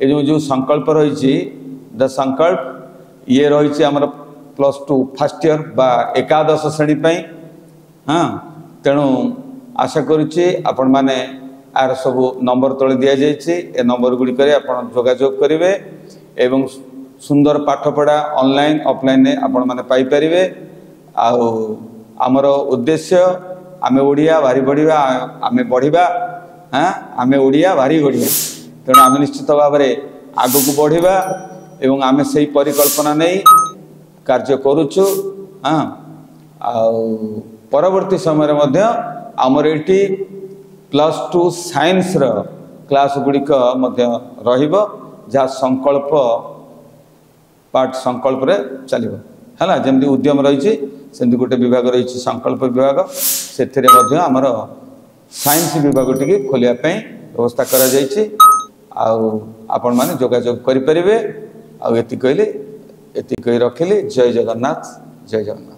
ये जो संकल्प रही द संकल्प ये रही आमर +2 फर्स्ट ईयर बा एकादश श्रेणी पाई हाँ तेणु आशा करुच्ची आपण माने आर सब नंबर तले दि जाइए ए नंबर गुड़िक जोगाजोग करेंगे एवं सुंदर पाठपढ़ा ऑनलाइन ऑफलाइन आपण माने पाई परिवे आमर उद्देश्य आमे ओडिया भारी बढ़िया आमे बढ़िया हाँ आमे ओडिया भारी बढ़िया तेणु आमे निश्चित भाव में आग को बढ़िया एवं आमे सही परिकल्पना नहीं कार्य करुचु हाँ परवर्ती समय आमर ये +2 साइंस क्लास गुड़िक जहाँ संकल्प पाठ संकल्प रे चलो है जमी उद्यम रही सेमती गोटे विभाग रही संकल्प विभाग से आमर साइंस विभाग टी खोलियापी व्यवस्था आपण मैंने जोगाजोग करें ये कहली ये रखिली जय जगन्नाथ जय जगन्नाथ।